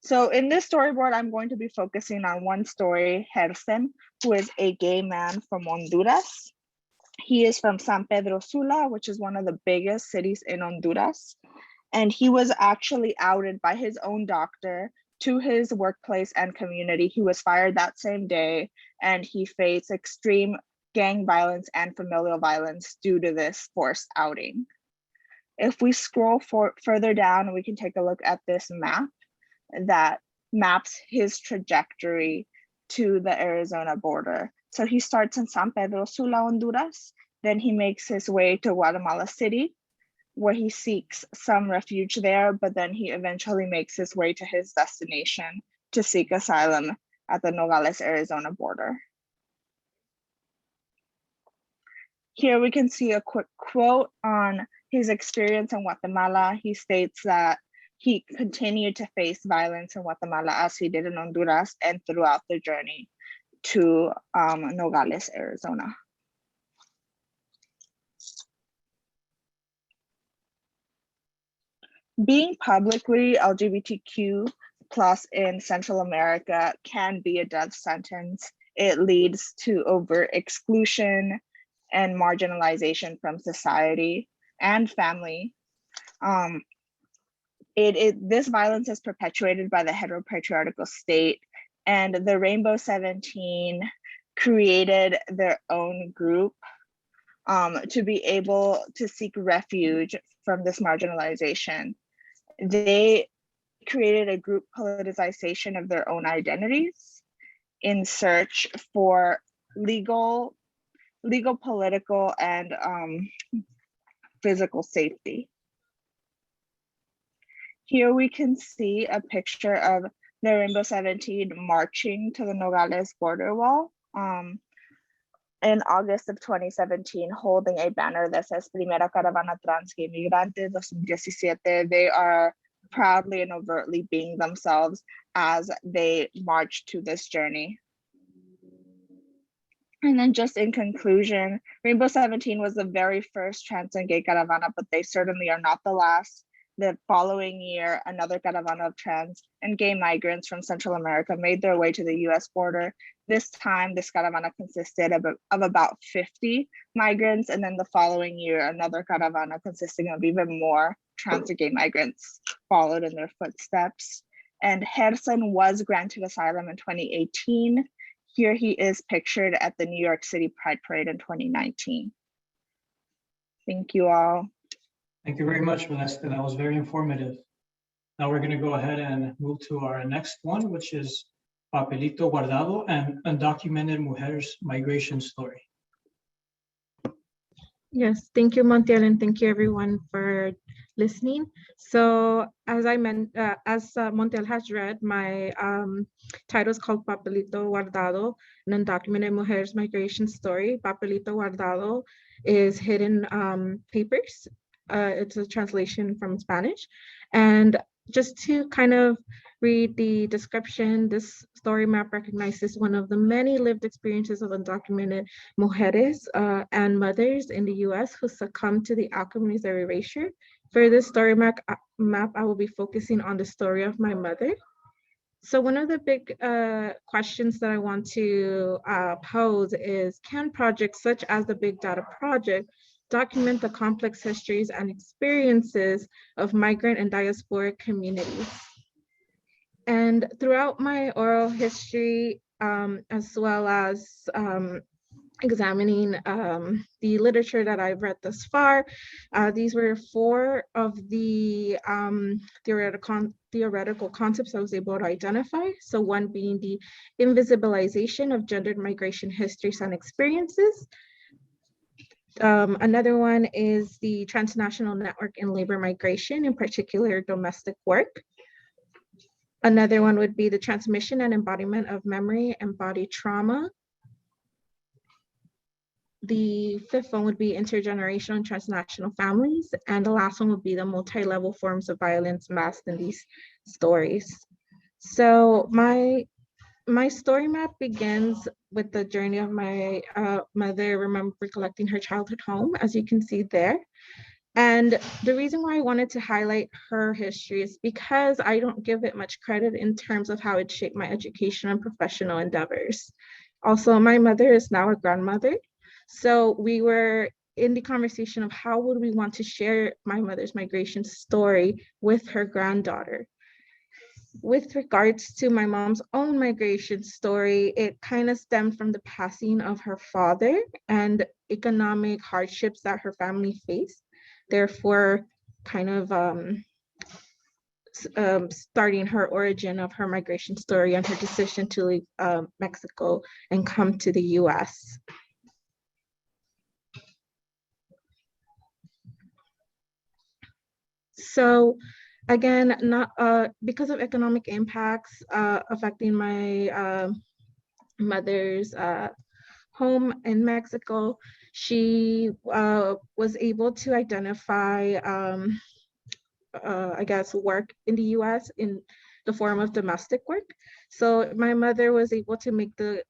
So in this storyboard, I'm going to be focusing on one story, Hersen, who is a gay man from Honduras. He is from San Pedro Sula, which is one of the biggest cities in Honduras. And he was actually outed by his own doctor to his workplace and community. He was fired that same day, and he faced extreme gang violence and familial violence due to this forced outing. If we scroll further down, we can take a look at this map that maps his trajectory to the Arizona border. So he starts in San Pedro Sula, Honduras, then he makes his way to Guatemala City, where he seeks some refuge there, but then he eventually makes his way to his destination to seek asylum at the Nogales, Arizona border. Here we can see a quick quote on his experience in Guatemala. He states that he continued to face violence in Guatemala as he did in Honduras and throughout the journey to Nogales, Arizona. Being publicly LGBTQ plus in Central America can be a death sentence. It leads to overt exclusion and marginalization from society and family. This violence is perpetuated by the heteropatriarchal state, and the Rainbow 17 created their own group to be able to seek refuge from this marginalization. They created a group politicization of their own identities in search for legal, political, and physical safety. Here we can see a picture of the Rainbow 17 marching to the Nogales border wall in August of 2017, holding a banner that says Primera Caravana Trans Gay Migrante 2017. They are proudly and overtly being themselves as they march to this journey. And then just in conclusion, Rainbow 17 was the very first trans and gay caravana, but they certainly are not the last. The following year, another caravana of trans and gay migrants from Central America made their way to the US border. This time, this caravana consisted of about 50 migrants, and then the following year, another caravana consisting of even more trans and gay migrants followed in their footsteps. And Hersen was granted asylum in 2018. Here he is pictured at the New York City Pride Parade in 2019. Thank you all. Thank you very much, Melissa. That was very informative. Now we're going to go ahead and move to our next one, which is Papelito Guardado and Undocumented Mujeres Migration Story. Yes, thank you, Montiel, and thank you everyone for listening. So as Montiel has read, my title is called Papelito Guardado, an Undocumented Mujeres Migration Story. Papelito Guardado is hidden papers. It's a translation from Spanish. And just to kind of read the description, this story map recognizes one of the many lived experiences of undocumented mujeres and mothers in the US who succumbed to the alchemies of erasure. For this story map, I will be focusing on the story of my mother. So one of the big questions that I want to pose is, can projects such as the Big Data Project document the complex histories and experiences of migrant and diasporic communities? And throughout my oral history, as well as examining the literature that I've read thus far, these were 4 of the theoretical concepts I was able to identify. So one being the invisibilization of gendered migration histories and experiences. Another one is the transnational network in labor migration, in particular domestic work. Another one would be the transmission and embodiment of memory and body trauma. The 5th one would be intergenerational and transnational families. And the last one would be the multi-level forms of violence masked in these stories. So my story map begins with the journey of my mother recollecting her childhood home, as you can see there. And the reason why I wanted to highlight her history is because I don't give it much credit in terms of how it shaped my educational and professional endeavors. Also, my mother is now a grandmother. So we were in the conversation of how would we want to share my mother's migration story with her granddaughter. With regards to my mom's own migration story, it kind of stemmed from the passing of her father and economic hardships that her family faced. Therefore, kind of starting her origin of her migration story and her decision to leave Mexico and come to the US. So again, not because of economic impacts affecting my mother's home in Mexico, she was able to identify, I guess, work in the US in the form of domestic work. So my mother was able to make the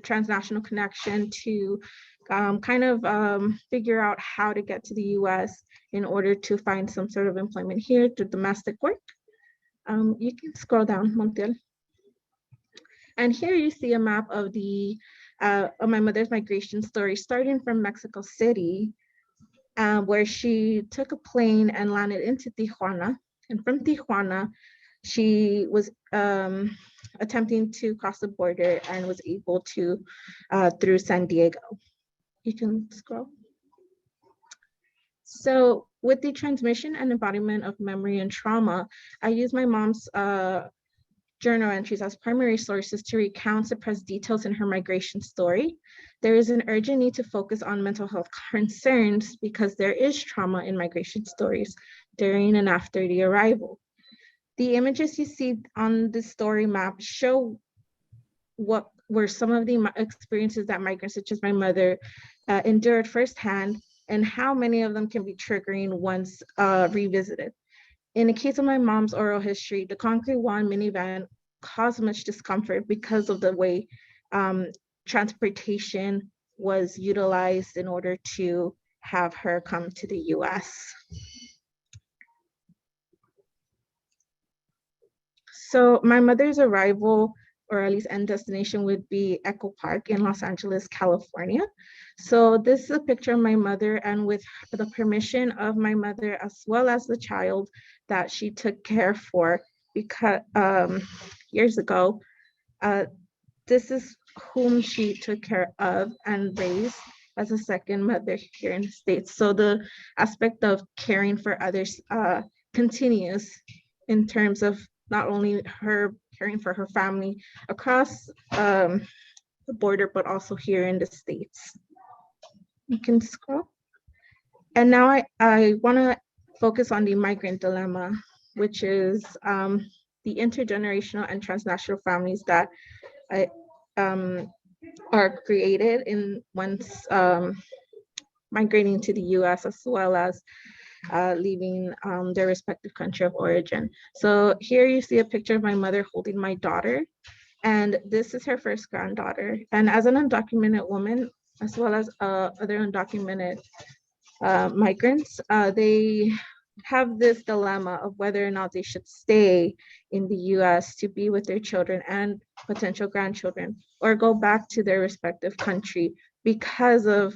transnational connection to kind of figure out how to get to the US in order to find some sort of employment here through domestic work. You can scroll down, Montiel. And here you see a map of my mother's migration story, starting from Mexico City, where she took a plane and landed into Tijuana. And from Tijuana, she was attempting to cross the border and was able to through San Diego. You can scroll. So with the transmission and embodiment of memory and trauma, I use my mom's journal entries as primary sources to recount suppressed details in her migration story. There is an urgent need to focus on mental health concerns because there is trauma in migration stories during and after the arrival. The images you see on the story map show what were some of the experiences that migrants such as my mother endured firsthand, and how many of them can be triggering once revisited. In the case of my mom's oral history, the concrete one minivan caused much discomfort because of the way transportation was utilized in order to have her come to the US. So my mother's arrival, or at least end destination, would be Echo Park in Los Angeles, California. So this is a picture of my mother, and with the permission of my mother, as well as the child that she took care for because years ago, this is whom she took care of and raised as a second mother here in the States. So the aspect of caring for others continues in terms of not only her caring for her family across the border, but also here in the States. You can scroll. And now I want to focus on the migrant dilemma, which is the intergenerational and transnational families that are created in once migrating to the US, as well as leaving their respective country of origin. So here you see a picture of my mother holding my daughter, and this is her first granddaughter. And as an undocumented woman, as well as other undocumented migrants, they have this dilemma of whether or not they should stay in the US to be with their children and potential grandchildren, or go back to their respective country because of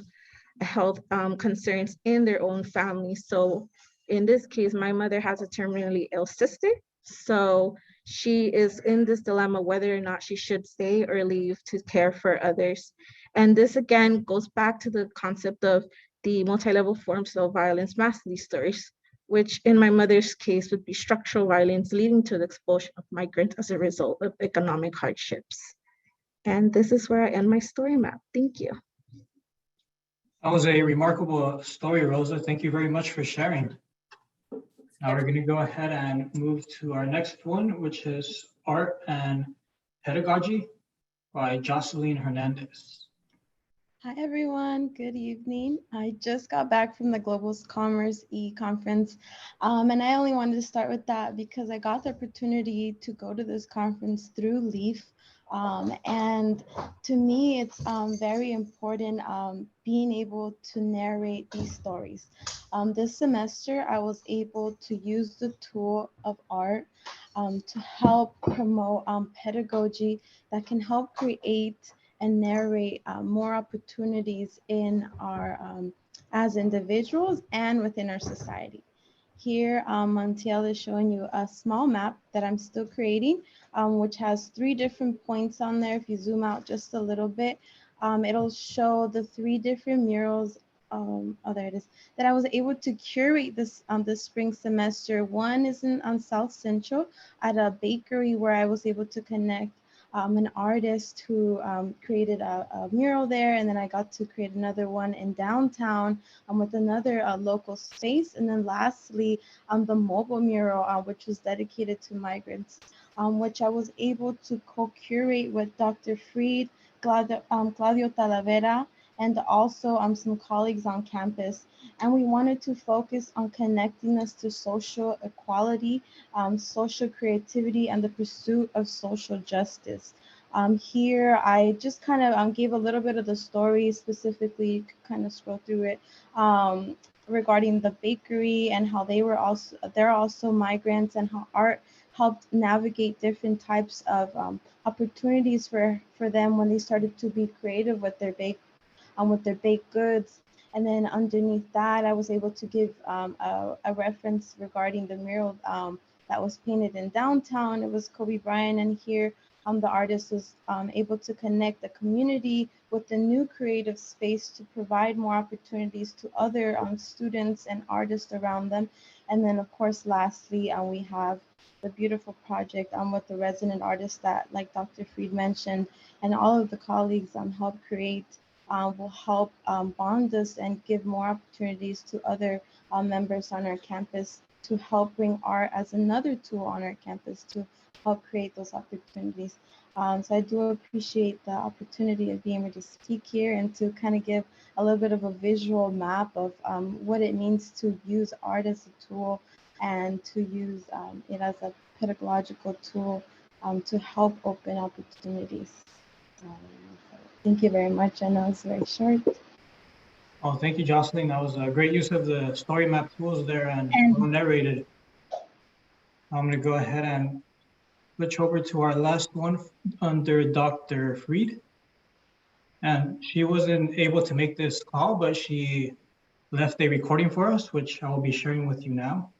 health concerns in their own family. So in this case, my mother has a terminally ill sister. So she is in this dilemma whether or not she should stay or leave to care for others. And this again goes back to the concept of the multi-level forms of violence mass stories, which in my mother's case would be structural violence leading to the expulsion of migrants as a result of economic hardships. And this is where I end my story map. Thank you. That was a remarkable story, Rosa. Thank you very much for sharing. Now we're going to go ahead and move to our next one, which is Art and Pedagogy by Jocelyn Hernandez. Hi, everyone. Good evening. I just got back from the Global Commerce E-Conference, and I only wanted to start with that because I got the opportunity to go to this conference through LEAF. And to me, it's very important being able to narrate these stories. This semester, I was able to use the tool of art to help promote pedagogy that can help create and narrate more opportunities in our as individuals and within our society. Here, Montiel is showing you a small map that I'm still creating, which has 3 different points on there. If you zoom out just a little bit, it'll show the 3 different murals. Oh, there it is, that I was able to curate this this spring semester. One is on South Central at a bakery where I was able to connect an artist who created a mural there, and then I got to create another one in downtown with another local space, and then lastly the mobile mural, which was dedicated to migrants, which I was able to co-curate with Dr. Fried, Claudio Talavera, and also some colleagues on campus. And we wanted to focus on connecting us to social equality, social creativity, and the pursuit of social justice. Here, I just kind of gave a little bit of the story, specifically, you could kind of scroll through it, regarding the bakery and how they're also migrants, and how art helped navigate different types of opportunities for them when they started to be creative with their baked goods. And then underneath that, I was able to give a reference regarding the mural that was painted in downtown. It was Kobe Bryant, and here the artist was able to connect the community with the new creative space to provide more opportunities to other students and artists around them. And then, of course, lastly, we have the beautiful project with the resident artists that, like Dr. Fried mentioned, and all of the colleagues helped create, will help bond us and give more opportunities to other members on our campus to help bring art as another tool on our campus to help create those opportunities. So I do appreciate the opportunity of being able to speak here and to kind of give a little bit of a visual map of what it means to use art as a tool and to use it as a pedagogical tool to help open opportunities. Thank you very much. I know it's very short. Oh, thank you, Jocelyn. That was a great use of the story map tools there and well narrated. I'm going to go ahead and switch over to our last one under Dr. Fried. And she wasn't able to make this call, but she left a recording for us, which I will be sharing with you now.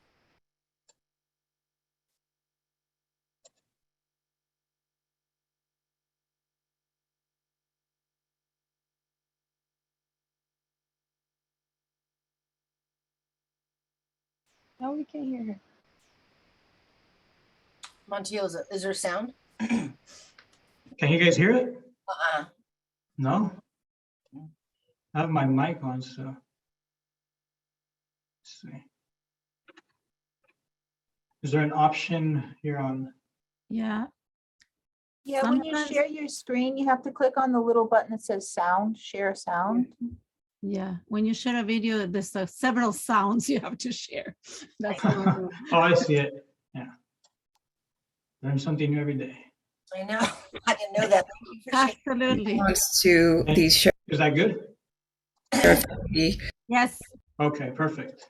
No, we can't hear her. Montiel, is there sound? Can you guys hear it? Uh-uh. No? I have my mic on, so. Let's see. Is there an option here on? Yeah. Yeah, when you share your screen, you have to click on the little button that says sound, share sound. Yeah, when you share a video, there's several sounds you have to share. That's how. Oh, I see it. Yeah. Learn something new every day. I know. I didn't know that. Thank you for sharing. Absolutely. To these shows. Is that good? Yes. Okay, perfect.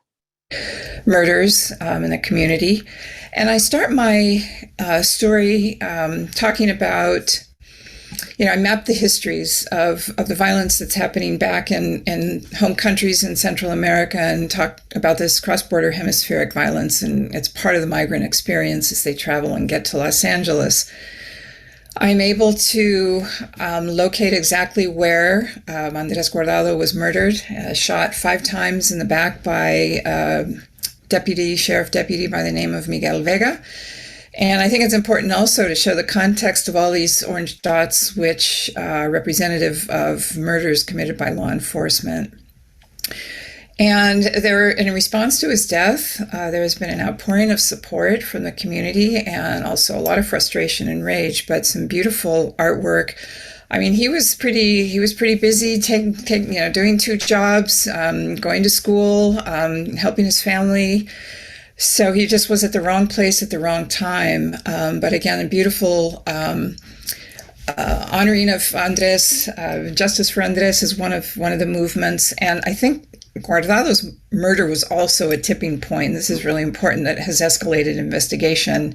Murders in the community. And I start my story talking about, I map the histories of the violence that's happening back in home countries in Central America and talk about this cross-border hemispheric violence. And it's part of the migrant experience as they travel and get to Los Angeles. I'm able to locate exactly where Andres Guardado was murdered, shot 5 times in the back by sheriff deputy by the name of Miguel Vega. And I think it's important also to show the context of all these orange dots, which are representative of murders committed by law enforcement. And in response to his death, there has been an outpouring of support from the community and also a lot of frustration and rage, but some beautiful artwork. I mean, he was pretty busy doing 2 jobs, going to school, helping his family. So he just was at the wrong place at the wrong time. But again, a beautiful honoring of Andres, Justice for Andres is one of the movements. And I think Guardado's murder was also a tipping point. This is really important. That has escalated investigation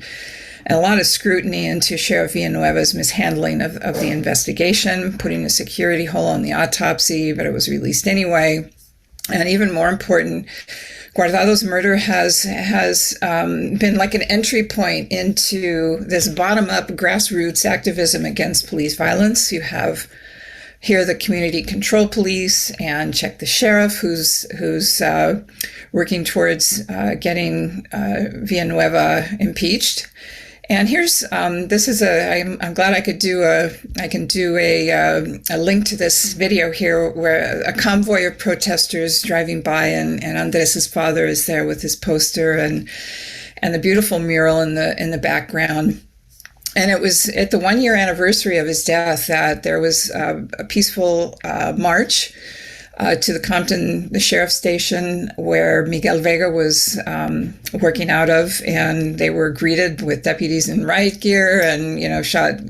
and a lot of scrutiny into Sheriff Villanueva's mishandling of the investigation, putting a security hole on the autopsy, but it was released anyway. And even more important, Guardado's murder has been like an entry point into this bottom-up grassroots activism against police violence. You have here the community control police and Check the Sheriff, who's working towards getting Villanueva impeached. And here's I'm glad I can do a link to this video here, where a convoy of protesters driving by, and Andres's father is there with his poster and the beautiful mural in the background. And it was at the 1-year anniversary of his death that there was a peaceful march to the sheriff's station where Miguel Vega was working out of, and they were greeted with deputies in riot gear and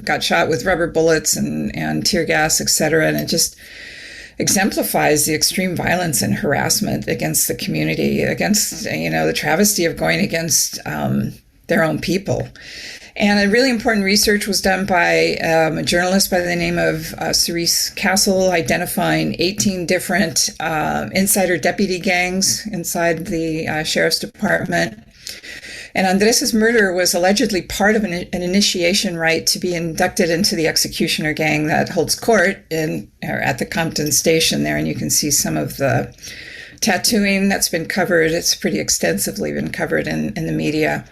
got shot with rubber bullets and tear gas, etc. And it just exemplifies the extreme violence and harassment against the community, against the travesty of going against their own people. And a really important research was done by a journalist by the name of Cerise Castle, identifying 18 different insider deputy gangs inside the sheriff's department. And Andres's murder was allegedly part of an initiation rite to be inducted into the executioner gang that holds court at the Compton station there. And you can see some of the tattooing that's been covered. It's pretty extensively been covered in the media.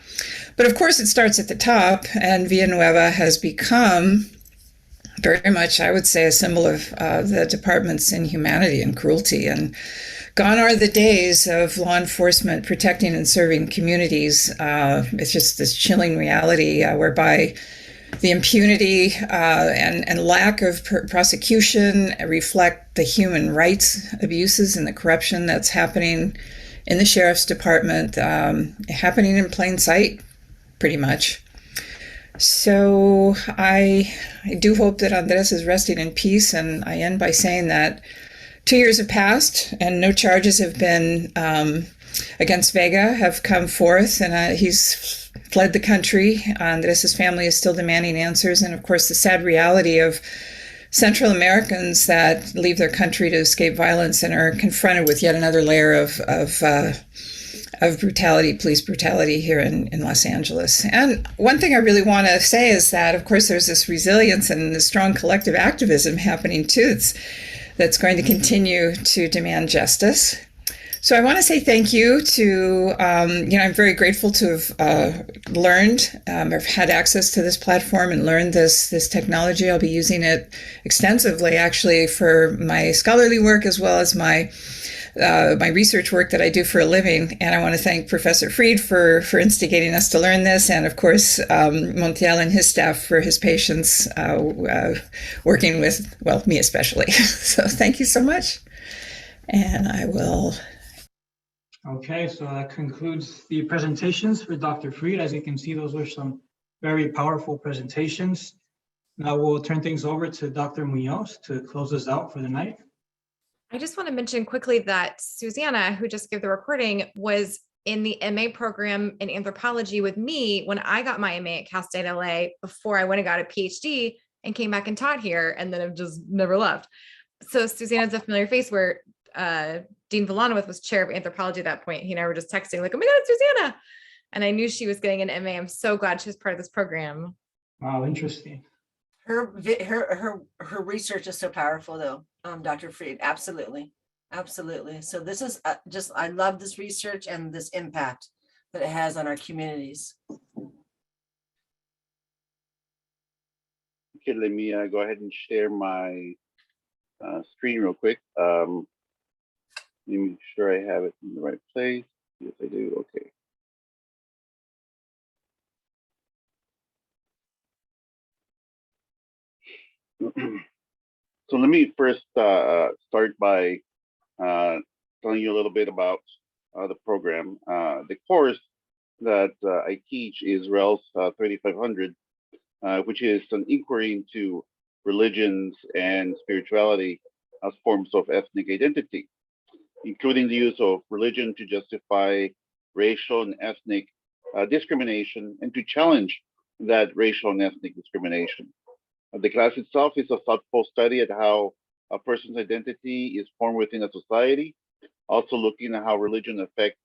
But of course, it starts at the top, and Villanueva has become very much, I would say, a symbol of the department's inhumanity and cruelty. And gone are the days of law enforcement protecting and serving communities. It's just this chilling reality whereby the impunity and lack of prosecution reflect the human rights abuses and the corruption that's happening in the sheriff's department, happening in plain sight, pretty much. So I do hope that Andres is resting in peace, and I end by saying that 2 years have passed and no charges have been against Vega have come forth, and he's fled the country. Andres's family is still demanding answers, and of course the sad reality of Central Americans that leave their country to escape violence and are confronted with yet another layer of brutality, police brutality here in Los Angeles. And one thing I really want to say is that, of course, there's this resilience and this strong collective activism happening too that's going to continue to demand justice. So I want to say thank you to, I'm very grateful to have learned, or had access to this platform and learned this technology. I'll be using it extensively, actually, for my scholarly work as well as my research work that I do for a living. And I want to thank Professor Fried for instigating us to learn this. And of course, Montiel and his staff for his patience working with, well, me especially. So thank you so much. And I will. Okay, so that concludes the presentations for Dr. Freed. As you can see, those were some very powerful presentations. Now we'll turn things over to Dr. Munoz to close us out for the night. I just want to mention quickly that Susanna, who just gave the recording, was in the MA program in anthropology with me when I got my MA at Cal State LA before I went and got a PhD and came back and taught here, and then I've just never left. So Susanna's a familiar face where Dean Vilanowith was chair of anthropology at that point. He and I were just texting like, oh my God, it's Susanna. And I knew she was getting an MA. I'm so glad she was part of this program. Wow, interesting. Her research is so powerful though, Dr. Freed, absolutely. Absolutely. So this is just, I love this research and this impact that it has on our communities. Okay, let me go ahead and share my screen real quick. Let me make sure I have it in the right place. Yes, I do. Okay. So let me first start by telling you a little bit about the program. The course that I teach is RELS 3500, which is an inquiry into religions and spirituality as forms of ethnic identity, including the use of religion to justify racial and ethnic discrimination and to challenge that racial and ethnic discrimination. The class itself is a thoughtful study at how a person's identity is formed within a society, also looking at how religion affects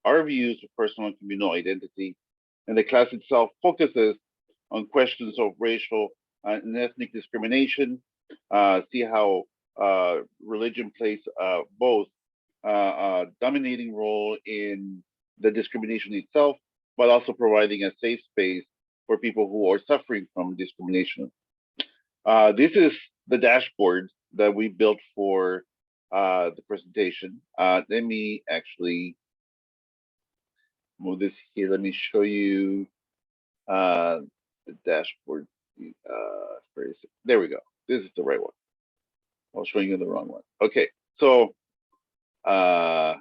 our views of personal and communal identity. And the class itself focuses on questions of racial and ethnic discrimination, see how religion plays both a dominating role in the discrimination itself, but also providing a safe space for people who are suffering from discrimination. This is the dashboard that we built for the presentation. Let me actually move this here. Let me show you the dashboard. Where is it? There we go. This is the right one. I was showing you the wrong one. Okay, so the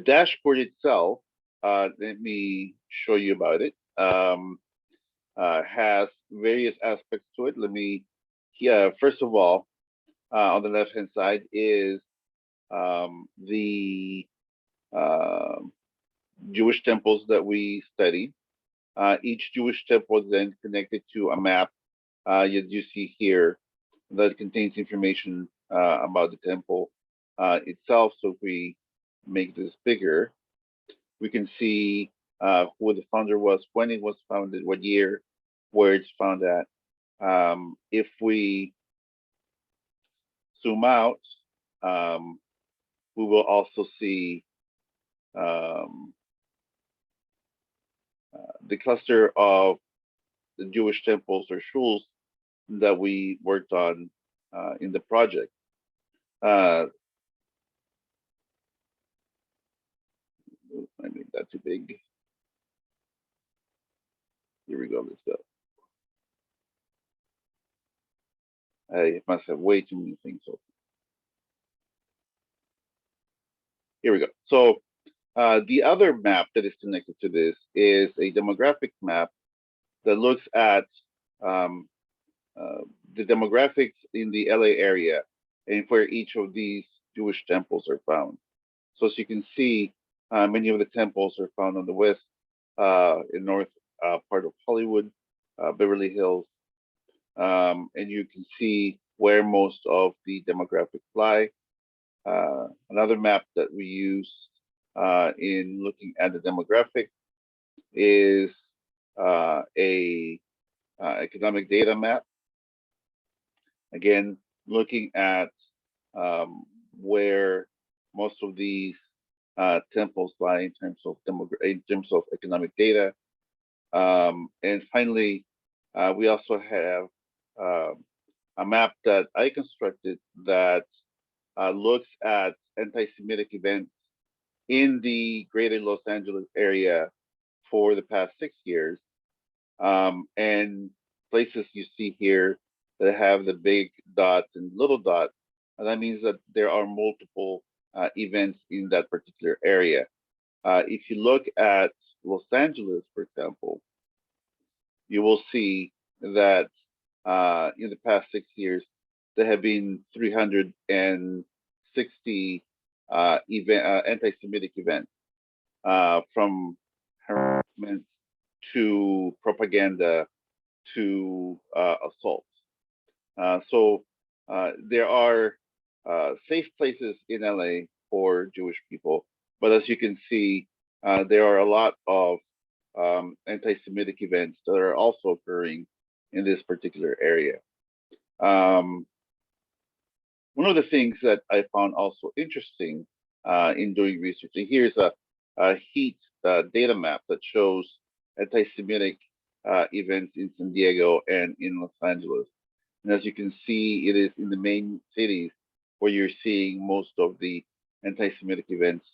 dashboard itself, let me show you about it. Has various aspects to it. Let me, first of all, on the left-hand side is the Jewish temples that we study. Each Jewish temple is then connected to a map, as you see here, that contains information about the temple itself. So if we make this bigger, we can see who the founder was, when it was founded, what year, where it's found at. If we zoom out, we will also see the cluster of the Jewish temples or shuls that we worked on in the project. I made that too big. Here we go, let's go. I must have way too many things open. Here we go. So the other map that is connected to this is a demographic map that looks at the demographics in the LA area and where each of these Jewish temples are found. So as you can see, many of the temples are found on the west and north part of Hollywood, Beverly Hills, and you can see where most of the demographics lie. Another map that we use in looking at the demographic is a economic data map. Again, looking at where most of these temples lie in terms of economic data. And finally, we also have a map that I constructed that looks at anti-Semitic events in the greater Los Angeles area for the past 6 years. And places you see here that have the big dot and little dot. And that means that there are multiple events in that particular area. If you look at Los Angeles, for example, you will see that in the past 6 years, there have been 360 anti-Semitic events, from harassment to propaganda to assaults. So there are safe places in LA for Jewish people, but as you can see, there are a lot of anti-Semitic events that are also occurring in this particular area. One of the things that I found also interesting in doing research, and here's a heat data map that shows anti-Semitic events in San Diego and in Los Angeles. And as you can see, it is in the main cities where you're seeing most of the anti-Semitic events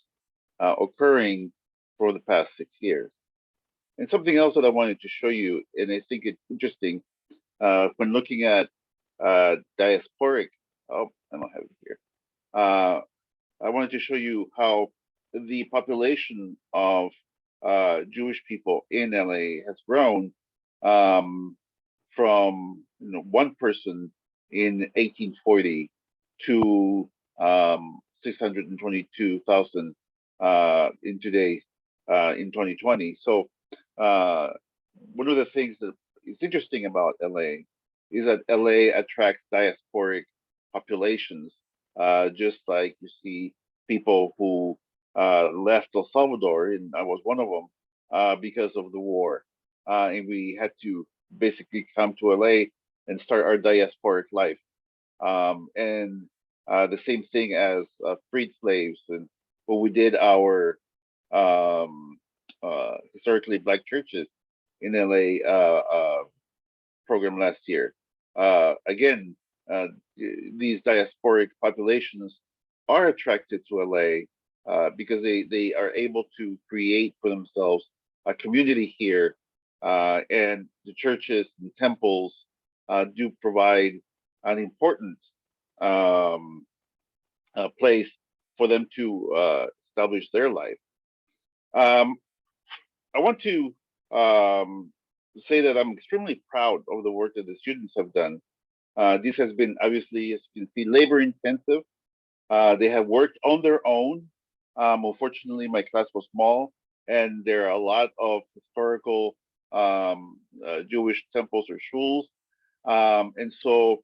occurring for the past 6 years. And something else that I wanted to show you, and I think it's interesting, when looking at diasporic, oh, I don't have it here. I wanted to show you how the population of Jewish people in LA has grown from one person in 1840 to 622,000 in today in 2020. So one of the things that is interesting about LA is that LA attracts diasporic populations, just like you see people who left El Salvador, and I was one of them, because of the war. And we had to basically come to LA and start our diasporic life. And the same thing as freed slaves, and when we did our historically Black churches in LA program last year. Again, these diasporic populations are attracted to LA because they are able to create for themselves a community here, and the churches and temples do provide an important place for them to establish their life. I want to say that I'm extremely proud of the work that the students have done. This has been obviously, as you can see, labor intensive. They have worked on their own. Unfortunately, my class was small, and there are a lot of historical Jewish temples or shuls. And so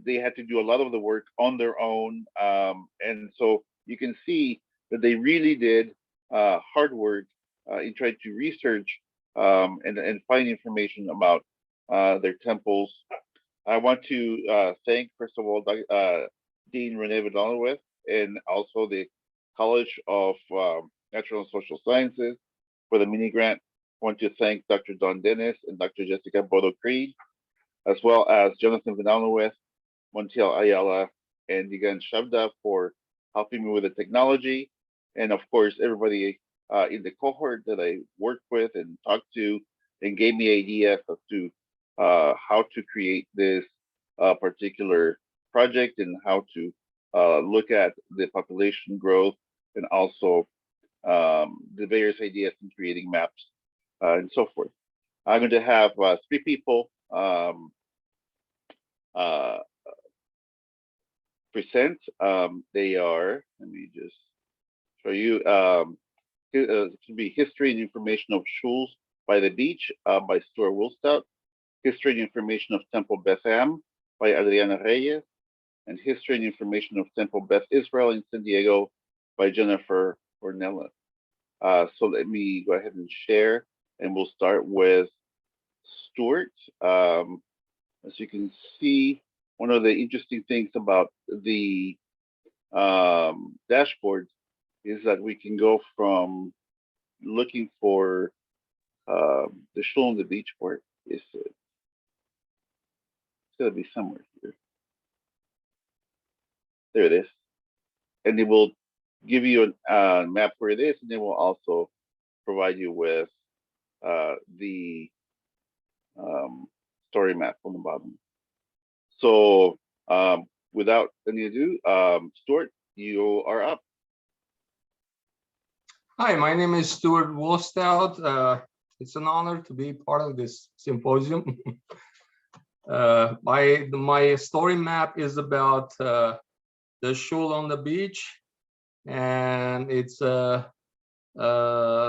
they had to do a lot of the work on their own. And so you can see that they really did hard work in trying to research and find information about their temples. I want to thank, first of all, Dean Renee Vidalowith, and also the College of Natural and Social Sciences for the mini grant. I want to thank Dr. Don Dennis and Dr. Jessica Bodo Creed, as well as Jonathan Vidalowith, Montiel Ayala, and Digan Shabda for helping me with the technology. And of course, everybody in the cohort that I worked with and talked to and gave me ideas as to how to create this particular project and how to look at the population growth and also the various ideas in creating maps and so forth. I'm going to have 3 people present. They are, let me just show you, it should be History and Information of Shuls by the Beach by Stuart Woolstout, History and Information of Temple Beth Am by Adriana Reyes, and History and Information of Temple Beth Israel in San Diego by Jennifer Ornella. So let me go ahead and share, and we'll start with Stuart. As you can see, one of the interesting things about the dashboard is that we can go from looking for the shul on the beach part. It's gotta be somewhere here. There it is. And it will give you a map where it is, and it will also provide you with the story map on the bottom. So without any ado, Stuart, you are up. Hi, my name is Stuart Wolstout. It's an honor to be part of this symposium. My story map is about the shul on the beach, and it's a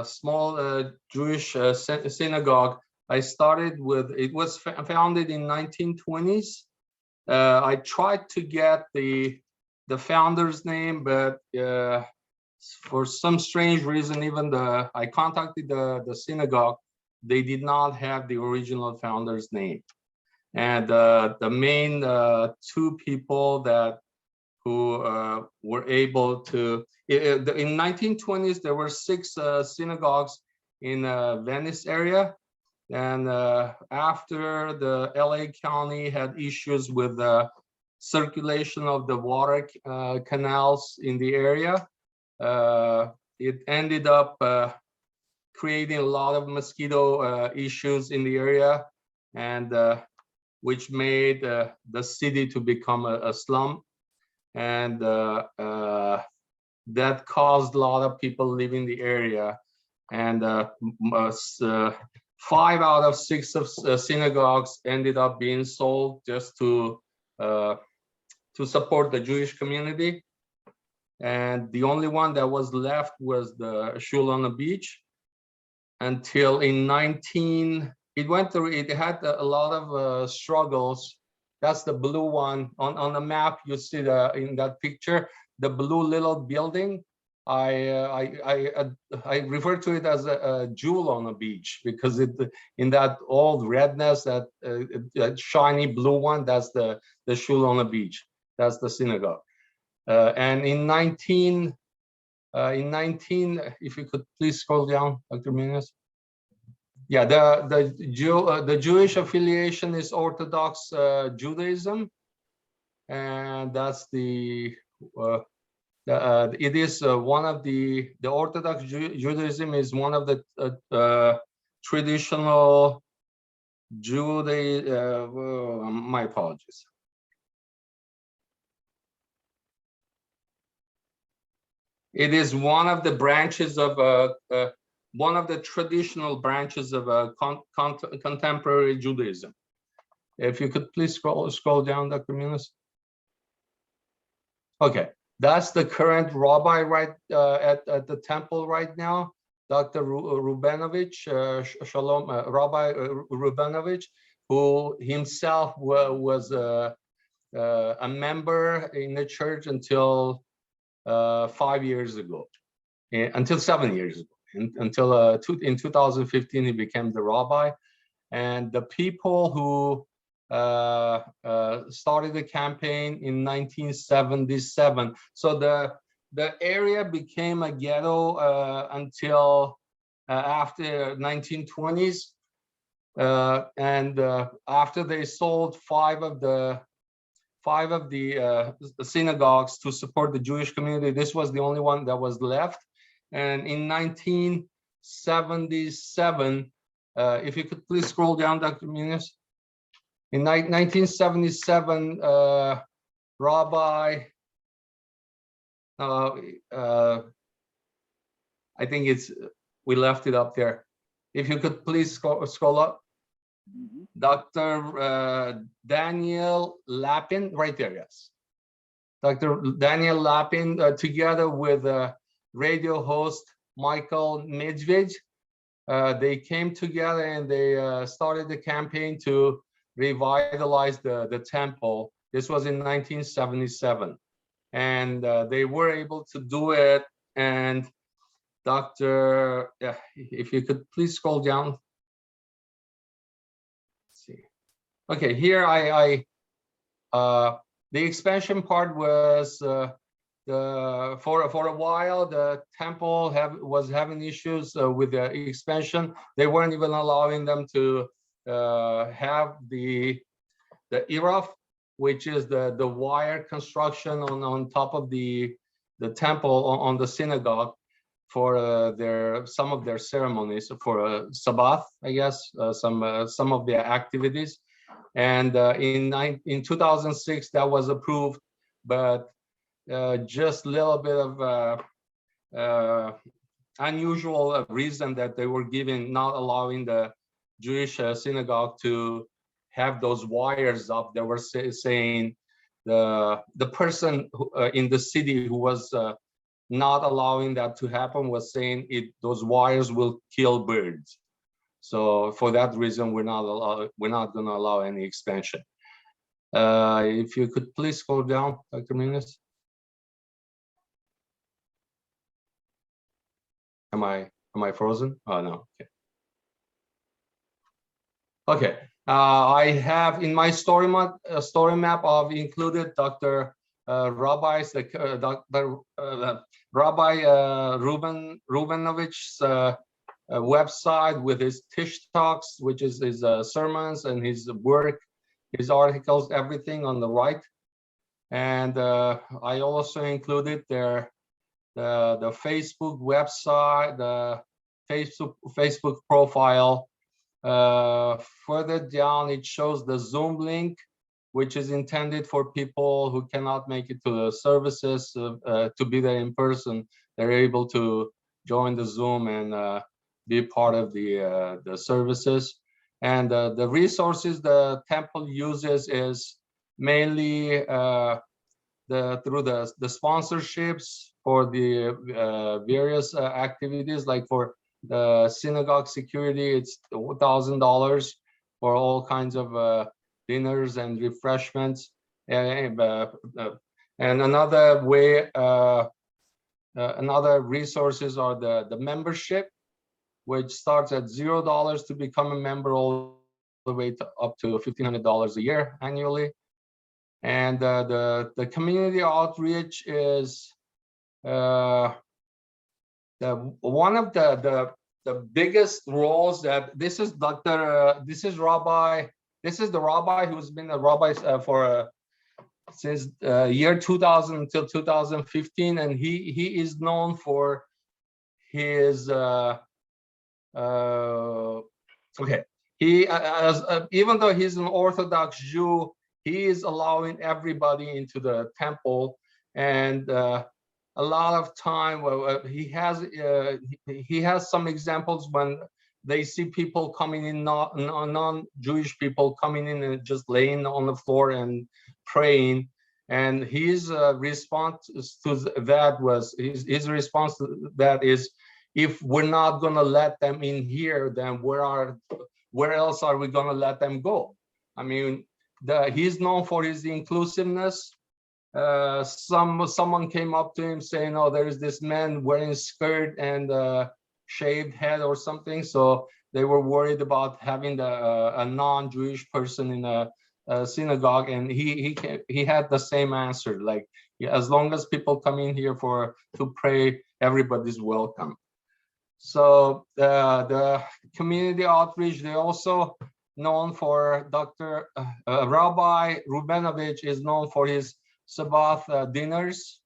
small Jewish synagogue. I started with, it was founded in 1920s. I tried to get the founder's name, but for some strange reason, even I contacted the synagogue, they did not have the original founder's name. And the main two people who were able to, in 1920s, there were 6 synagogues in Venice area. And after the LA County had issues with the circulation of the water canals in the area, it ended up creating a lot of mosquito issues in the area, and which made the city to become a slum. And that caused a lot of people living the area. And 5 out of 6 of synagogues ended up being sold just to support the Jewish community. And the only one that was left was the shul on the beach, until in it had a lot of struggles. That's the blue one on the map. You see in that picture, the blue little building. I refer to it as a jewel on the beach, because in that old redness, that shiny blue one, that's the shul on the beach. That's the synagogue. And in 19, if you could please scroll down, Dr. Minas. Yeah, the Jewish affiliation is Orthodox Judaism, and that's it is one of the Orthodox Judaism is one of the traditional Judaism. My apologies. It is one of the branches of one of the traditional branches of contemporary Judaism. If you could please scroll down, Dr. Minas. Okay, that's the current rabbi right at the temple right now, Dr. Rubenovich, Shalom, Rabbi Rubenovich, who himself was a member in the church until 5 years ago, until 7 years ago, until in 2015 he became the rabbi. And the people who started the campaign in 1977. So the area became a ghetto until after 1920s, and after they sold five of the synagogues to support the Jewish community. This was the only one that was left. And in 1977, if you could please scroll down, Dr. Minas. In 1977, Rabbi, I think we left it up there. If you could please scroll up. Dr. Daniel Lapin, right there, yes. Dr. Daniel Lapin, together with radio host Michael Medved, they came together and they started the campaign to revitalize the temple. This was in 1977. And they were able to do it. And Dr., if you could please scroll down. Okay, here the expansion part was for a while the temple was having issues with the expansion. They weren't even allowing them to have the Iraf, which is the wire construction on top of the temple on the synagogue for some of their ceremonies for Sabbath, I guess, some of their activities. And in 2006, that was approved, but just a little bit of unusual reason that they were giving, not allowing the Jewish synagogue to have those wires up. They were saying the person in the city who was not allowing that to happen was saying those wires will kill birds. So for that reason, we're not going to allow any expansion. If you could please scroll down, Dr. Munoz. Am I frozen? Oh no. Okay. Okay. I have in my story map. I've included Dr. Rabbi Rubinovich's website with his Tish Talks, which is his sermons and his work, his articles, everything on the right. And I also included the Facebook website, the Facebook profile. Further down, it shows the Zoom link, which is intended for people who cannot make it to the services to be there in person. They're able to join the Zoom and be part of the services. And the resources the temple uses is mainly through the sponsorships for the various activities, like for the synagogue security, it's $1,000 for all kinds of dinners and refreshments. And another way, another resources are the membership, which starts at $0 to become a member, all the way to up to $1,500 a year annually. And the community outreach is one of the biggest roles that this is the rabbi who's been a rabbi for since year 2000 until 2015, and he is known for his even though he's an Orthodox Jew, he is allowing everybody into the temple, and a lot of time he has some examples when they see people coming in, non-Jewish people coming in and just laying on the floor and praying, and his response to that was if we're not going to let them in here, then where else are we going to let them go? I mean, he's known for his inclusiveness. Someone came up to him saying, "Oh, there is this man wearing a skirt and shaved head or something." So they were worried about having a non-Jewish person in a synagogue, and he had the same answer, like, as long as people come in here to pray, everybody's welcome. So the community outreach, they also known for Dr. Rabbi Rubenovich is known for his Sabbath dinners.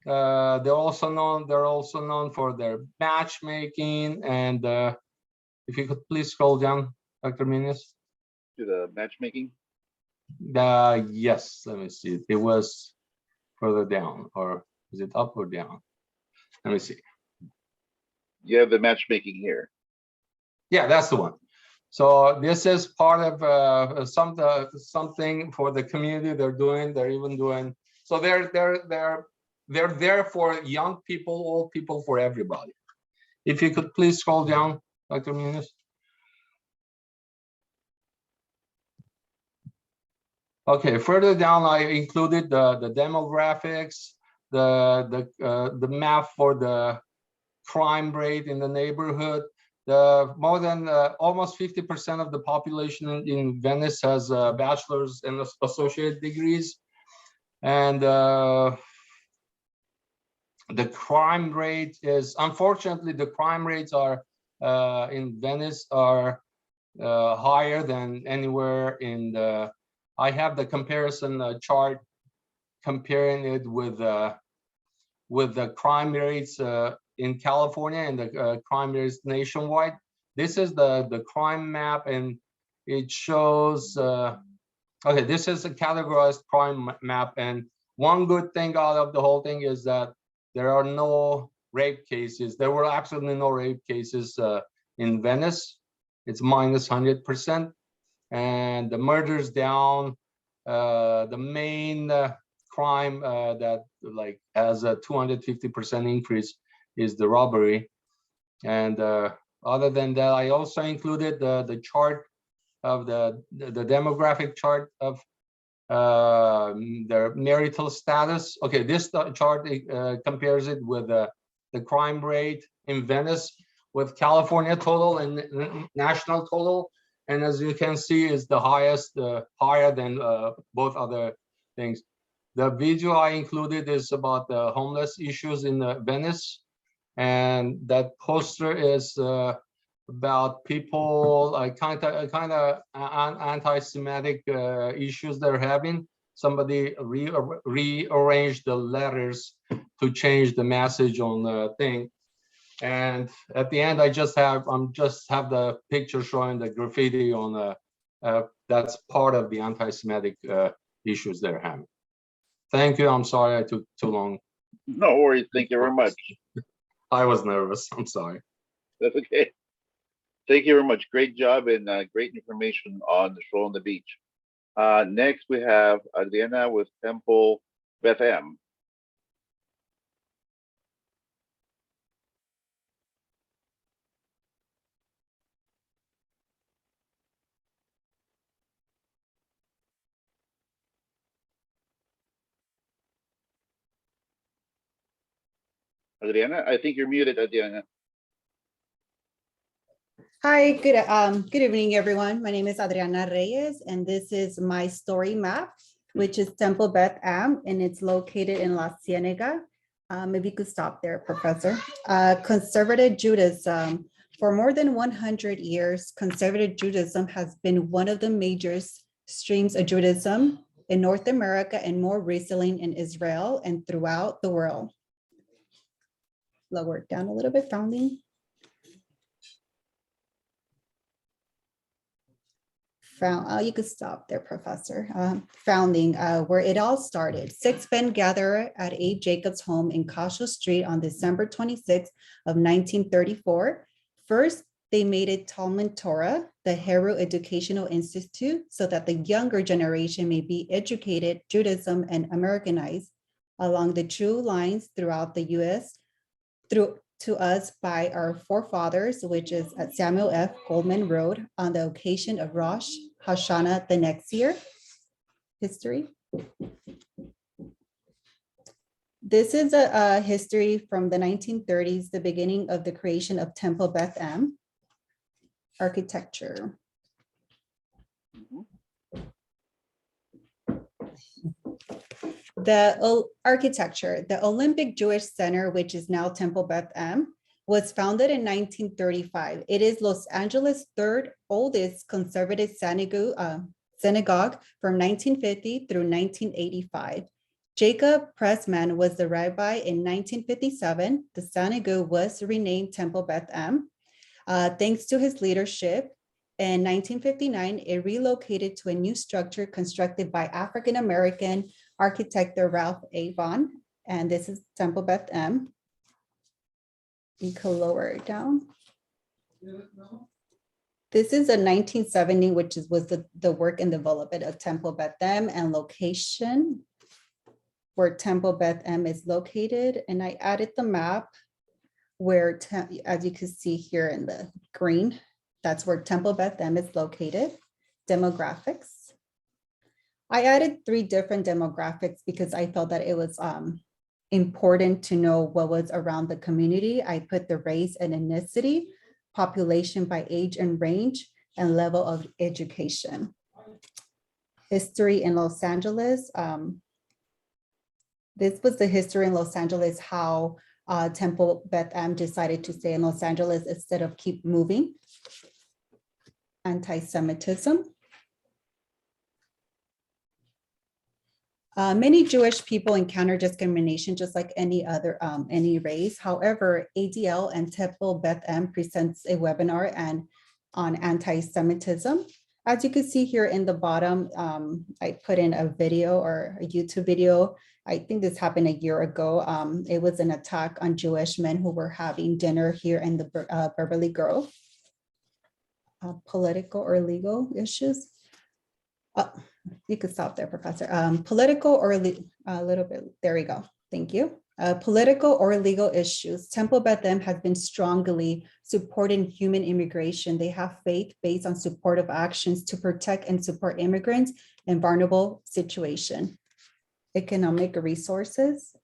They're also known for their matchmaking. And if you could please scroll down, Dr. Munoz. To the matchmaking? Yes, let me see. It was further down, or is it up or down? Let me see. You have the matchmaking here. Yeah, that's the one. So this is part of something for the community they're doing. They're even doing, so they're there for young people, old people, for everybody. If you could please scroll down, Dr. Munoz. Okay, further down, I included the demographics, the map for the crime rate in the neighborhood. More than almost 50% of the population in Venice has bachelor's and associate degrees, and the crime rate is, unfortunately, the crime rates are in Venice are higher than anywhere in the. I have the comparison chart comparing it with the crime rates in California and the crime rates nationwide. This is the crime map, and it shows, okay, this is a categorized crime map. And one good thing out of the whole thing is that there are no rape cases. There were absolutely no rape cases in Venice. It's minus 100%. And the murders down. The main crime that like has a 250% increase is the robbery. And other than that, I also included the chart of the demographic chart of their marital status. Okay, this chart compares it with the crime rate in Venice with California total and national total. And as you can see, is the highest, higher than both other things. The video I included is about the homeless issues in Venice. And that poster is about people kind of anti-Semitic issues they're having. Somebody rearranged the letters to change the message on the thing. And at the end, I just have the picture showing the graffiti on that's part of the anti-Semitic issues they're having. Thank you. I'm sorry I took too long. No worries. Thank you very much. I was nervous. I'm sorry. That's okay. Thank you very much. Great job and great information on the show on the beach. Next, we have Adriana with Temple Beth M. Adriana, I think you're muted, Adriana. Hi, good evening, everyone. My name is Adriana Reyes, and this is my story map, which is Temple Beth Am, and it's located in La Cienega. Maybe you could stop there, Professor. Conservative Judaism. For more than 100 years, conservative Judaism has been one of the major streams of Judaism in North America and more recently in Israel and throughout the world. Lower it down a little bit, founding. You could stop there, Professor. Founding, where it all started. 6 men gathered at A. Jacobs' home in Kasho Street on December 26th of 1934. First, they made it Talmud Torah, the Hebrew Educational Institute, so that the younger generation may be educated Judaism and Americanized along the true lines throughout the U.S. to us by our forefathers, which is at Samuel F. Goldman Road on the occasion of Rosh Hashanah the next year. History. This is a history from the 1930s, the beginning of the creation of Temple Beth Am. Architecture. The architecture, the Olympic Jewish Center, which is now Temple Beth Am, was founded in 1935. It is Los Angeles' third oldest conservative synagogue from 1950 through 1985. Jacob Pressman was the rabbi in 1957. The synagogue was renamed Temple Beth Am. Thanks to his leadership, in 1959, it relocated to a new structure constructed by African-American architect Ralph A. Vaughn, and this is Temple Beth Am. You can lower it down. This is a 1970, which was the work and development of Temple Beth Am and location where Temple Beth Am is located. And I added the map where, as you can see here in the green, that's where Temple Beth Am is located. Demographics. I added 3 different demographics because I felt that it was important to know what was around the community. I put the race and ethnicity, population by age and range, and level of education. History in Los Angeles. This was the history in Los Angeles, how Temple Beth Am decided to stay in Los Angeles instead of keep moving. Anti-Semitism. Many Jewish people encounter discrimination just like any other, any race. However, ADL and Temple Beth Am presents a webinar on anti-Semitism. As you can see here in the bottom, I put in a video or a YouTube video. I think this happened a year ago. It was an attack on Jewish men who were having dinner here in the Beverly Grove. Political or legal issues. You could stop there, Professor. Political or a little bit, there we go. Thank you. Political or legal issues. Temple Beth Em has been strongly supporting human immigration. They have faith based on supportive actions to protect and support immigrants in vulnerable situation. Economic resources.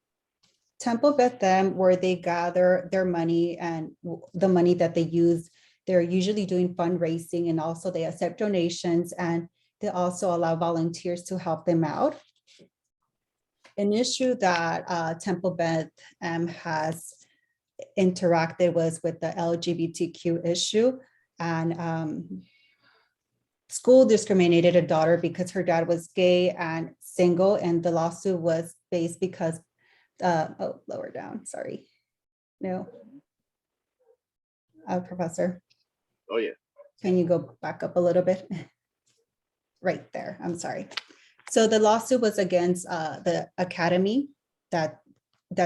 Temple Beth Em, where they gather their money and the money that they use, they're usually doing fundraising, and also they accept donations, and they also allow volunteers to help them out. An issue that Temple Beth Em has interacted with the LGBTQ issue, and school discriminated a daughter because her dad was gay and single, and the lawsuit was based because, lower down, sorry. No. Professor. Oh, yeah. Can you go back up a little bit? Right there, I'm sorry. So the lawsuit was against the academy that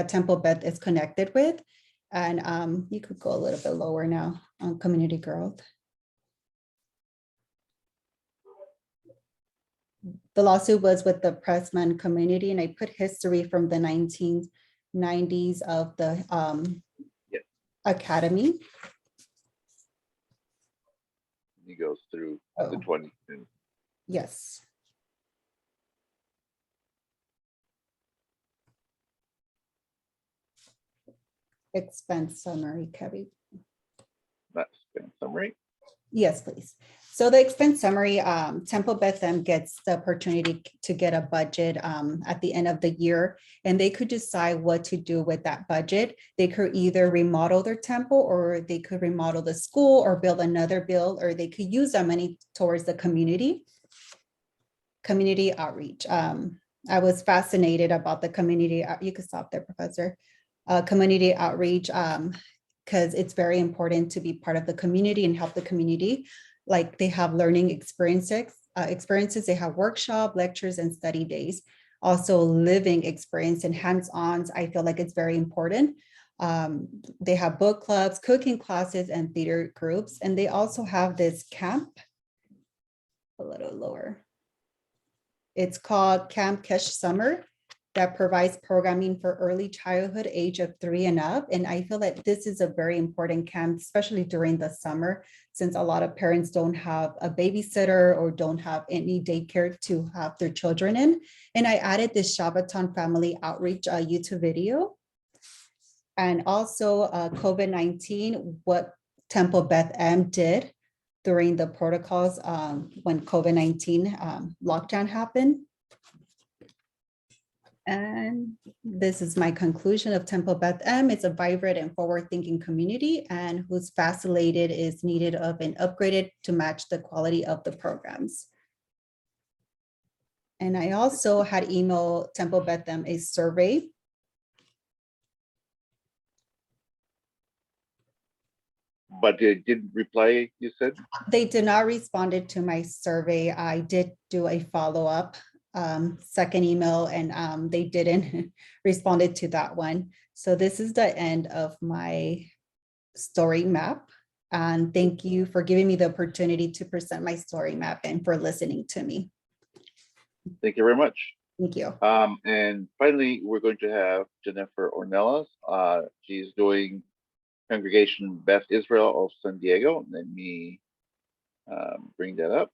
Temple Beth is connected with. And you could go a little bit lower now on community growth. The lawsuit was with the Pressman community, and I put history from the 1990s of the academy. He goes through the 20s. Yes. Expense summary, Kevin. That's expense summary. Yes, please. So the expense summary, Temple Beth Em gets the opportunity to get a budget at the end of the year, and they could decide what to do with that budget. They could either remodel their temple, or they could remodel the school, or build another build, or they could use that money towards the community outreach. I was fascinated about the community. You could stop there, Professor. Community outreach, because it's very important to be part of the community and help the community. Like they have learning experiences, they have workshop, lectures, and study days. Also living experience and hands-ons, I feel like it's very important. They have book clubs, cooking classes, and theater groups. And they also have this camp, a little lower. It's called Camp Kesh Summer, that provides programming for early childhood, age of 3 and up. And I feel that this is a very important camp, especially during the summer, since a lot of parents don't have a babysitter or don't have any daycare to have their children in. And I added this Shabbaton family outreach YouTube video. And also COVID-19, what Temple Beth Em did during the protocols when COVID-19 lockdown happened. And this is my conclusion of Temple Beth Em. It's a vibrant and forward-thinking community, and whose facilitated is needed of and upgraded to match the quality of the programs. And I also had emailed Temple Beth Em a survey. But they didn't reply, you said? They did not respond to my survey. I did do a follow-up second email, and they didn't responded to that one. So this is the end of my story map. And thank you for giving me the opportunity to present my story map and for listening to me. Thank you very much. Thank you. And finally, we're going to have Jennifer Ornelas. She's doing Congregation Beth Israel of San Diego. Let me bring that up.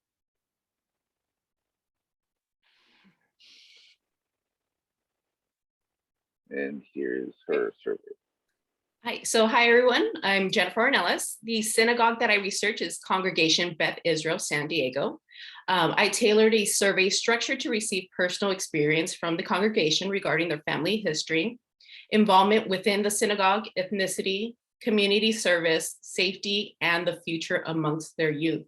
And here's her survey. Hi everyone, I'm Jennifer Ornelas. The synagogue that I research is Congregation Beth Israel San Diego. I tailored a survey structure to receive personal experience from the congregation regarding their family history, involvement within the synagogue, ethnicity, community service, safety, and the future amongst their youth.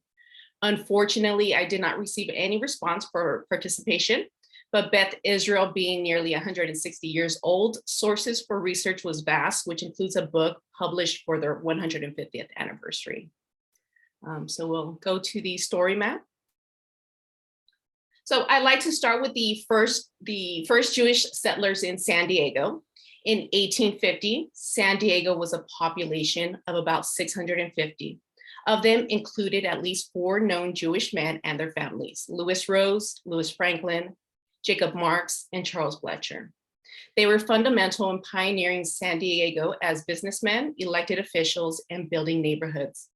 Unfortunately, I did not receive any response for participation. But Beth Israel being nearly 160 years old, sources for research was vast, which includes a book published for their 150th anniversary. So we'll go to the story map. So I'd like to start with the first Jewish settlers in San Diego. In 1850, San Diego was a population of about 650. Of them included at least 4 known Jewish men and their families: Louis Rose, Louis Franklin, Jacob Marks, and Charles Fletcher. They were fundamental in pioneering San Diego as businessmen, elected officials, and building neighborhoods.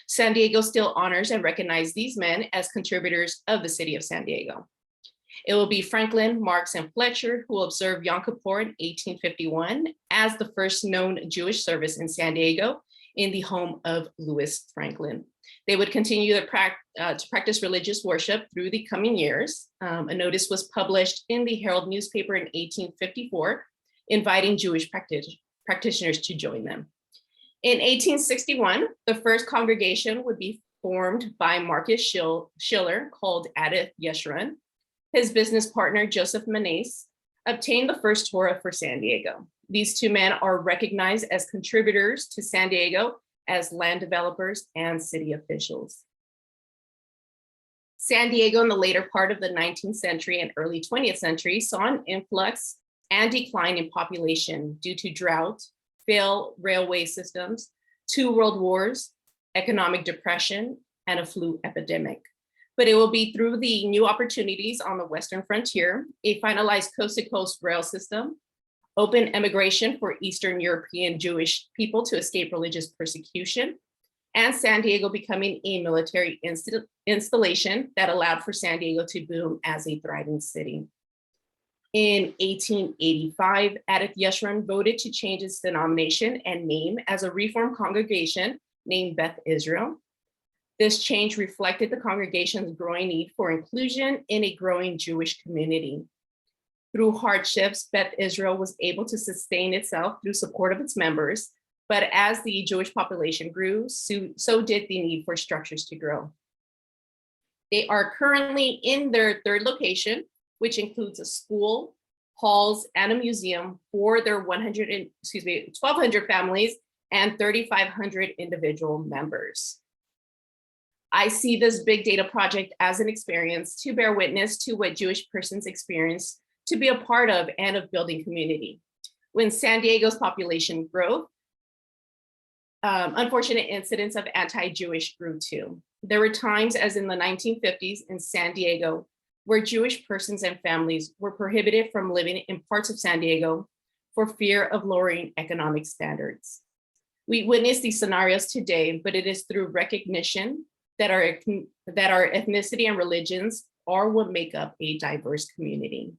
San Diego still honors and recognizes these men as contributors of the city of San Diego. It will be Franklin, Marks, and Fletcher who will observe Yom Kippur in 1851 as the first known Jewish service in San Diego in the home of Louis Franklin. They would continue to practice religious worship through the coming years. A notice was published in the Herald newspaper in 1854, inviting Jewish practitioners to join them. In 1861, the first congregation would be formed by Marcus Schiller called Adith Yeshurun. His business partner, Joseph Menace, obtained the first Torah for San Diego. These 2 men are recognized as contributors to San Diego as land developers and city officials. San Diego in the later part of the 19th century and early 20th century saw an influx and decline in population due to drought, failed railway systems, 2 world wars, economic depression, and a flu epidemic. But it will be through the new opportunities on the Western frontier, a finalized coast-to-coast rail system, open immigration for Eastern European Jewish people to escape religious persecution, and San Diego becoming a military installation that allowed for San Diego to boom as a thriving city. In 1885, Adith Yeshurun voted to change its denomination and name as a Reformed congregation named Beth Israel. This change reflected the congregation's growing need for inclusion in a growing Jewish community. Through hardships, Beth Israel was able to sustain itself through support of its members, but as the Jewish population grew, so did the need for structures to grow. They are currently in their 3rd location, which includes a school, halls, and a museum for their 1,200 families and 3,500 individual members. I see this big data project as an experience to bear witness to what Jewish persons experience to be a part of and of building community. When San Diego's population growth, unfortunate incidents of anti-Jewish grew too. There were times, as in the 1950s in San Diego, where Jewish persons and families were prohibited from living in parts of San Diego for fear of lowering economic standards. We witness these scenarios today, but it is through recognition that our ethnicity and religions are what make up a diverse community.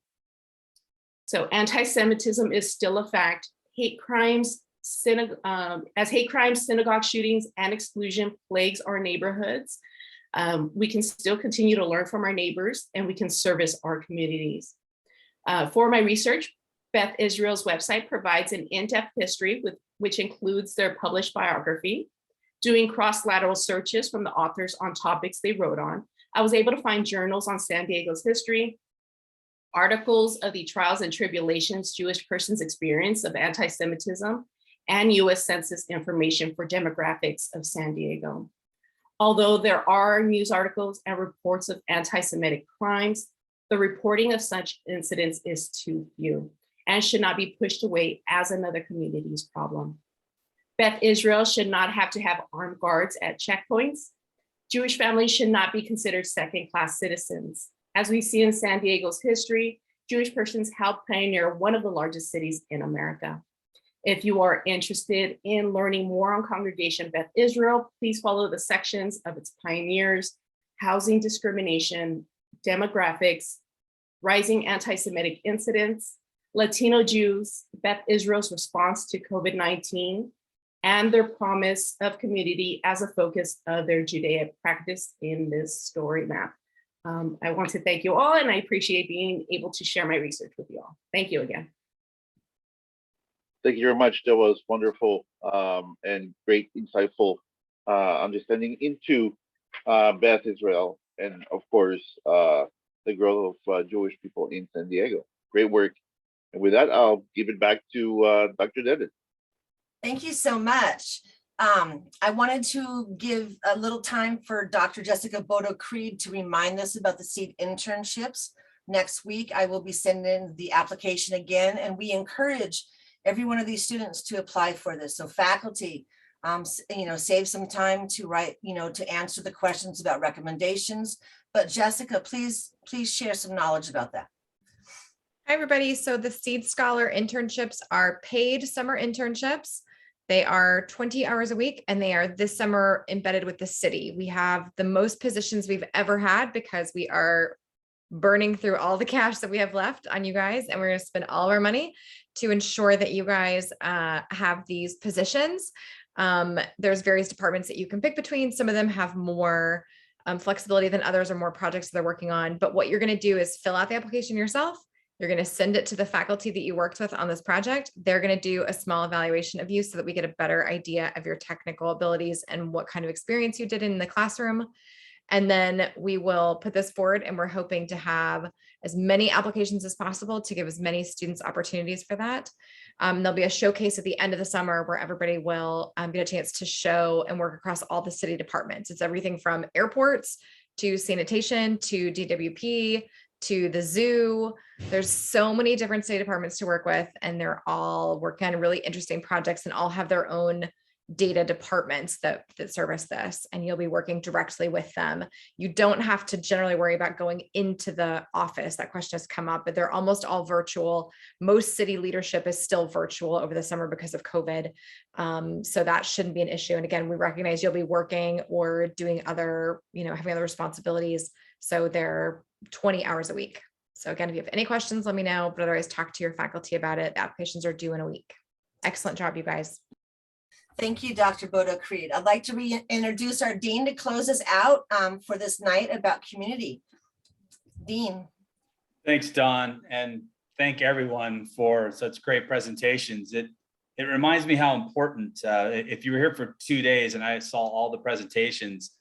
So anti-Semitism is still a fact. Hate crimes, synagogue shootings, and exclusion plagues our neighborhoods. We can still continue to learn from our neighbors, and we can service our communities. For my research, Beth Israel's website provides an in-depth history which includes their published biography. Doing cross-lateral searches from the authors on topics they wrote on, I was able to find journals on San Diego's history, articles of the trials and tribulations Jewish persons experience of anti-Semitism, and US Census information for demographics of San Diego. Although there are news articles and reports of anti-Semitic crimes, the reporting of such incidents is too few and should not be pushed away as another community's problem. Beth Israel should not have to have armed guards at checkpoints. Jewish families should not be considered second-class citizens. As we see in San Diego's history, Jewish persons helped pioneer one of the largest cities in America. If you are interested in learning more on Congregation Beth Israel, please follow the sections of its pioneers, housing discrimination, demographics, rising anti-Semitic incidents, Latino Jews, Beth Israel's response to COVID-19, and their promise of community as a focus of their Judaic practice in this story map. I want to thank you all, and I appreciate being able to share my research with you all. Thank you again. Thank you very much. That was wonderful and great, insightful understanding into Beth Israel and, of course, the growth of Jewish people in San Diego. Great work. And with that, I'll give it back to Dr. Devin. Thank you so much. I wanted to give a little time for Dr. Jessica Bodo-Creed to remind us about the SEED internships. Next week, I will be sending the application again, and we encourage every one of these students to apply for this. So faculty, save some time to write, to answer the questions about recommendations. But Jessica, please share some knowledge about that. Hi, everybody. So the Seed Scholar internships are paid summer internships. They are 20 hours a week, and they are this summer embedded with the city. We have the most positions we've ever had because we are burning through all the cash that we have left on you guys, and we're going to spend all of our money to ensure that you guys have these positions. There's various departments that you can pick between. Some of them have more flexibility than others, or more projects they're working on. But what you're going to do is fill out the application yourself. You're going to send it to the faculty that you worked with on this project. They're going to do a small evaluation of you so that we get a better idea of your technical abilities and what kind of experience you did in the classroom. And then we will put this forward, and we're hoping to have as many applications as possible to give as many students opportunities for that. There'll be a showcase at the end of the summer where everybody will get a chance to show and work across all the city departments. It's everything from airports to sanitation to DWP to the zoo. There's so many different state departments to work with, and they're all working on really interesting projects and all have their own data departments that service this, and you'll be working directly with them. You don't have to generally worry about going into the office. That question has come up, but they're almost all virtual. Most city leadership is still virtual over the summer because of COVID. So that shouldn't be an issue. And again, we recognize you'll be working or doing other, having other responsibilities. So they're 20 hours a week. So again, if you have any questions, let me know, but otherwise talk to your faculty about it. The applications are due in a week. Excellent job, you guys. Thank you, Dr. Bodo-Creed. I'd like to reintroduce our Dean to close us out for this night about community. Dean. Thanks, Dawn, and thank everyone for such great presentations. It reminds me how important, if you were here for 2 days and I saw all the presentations,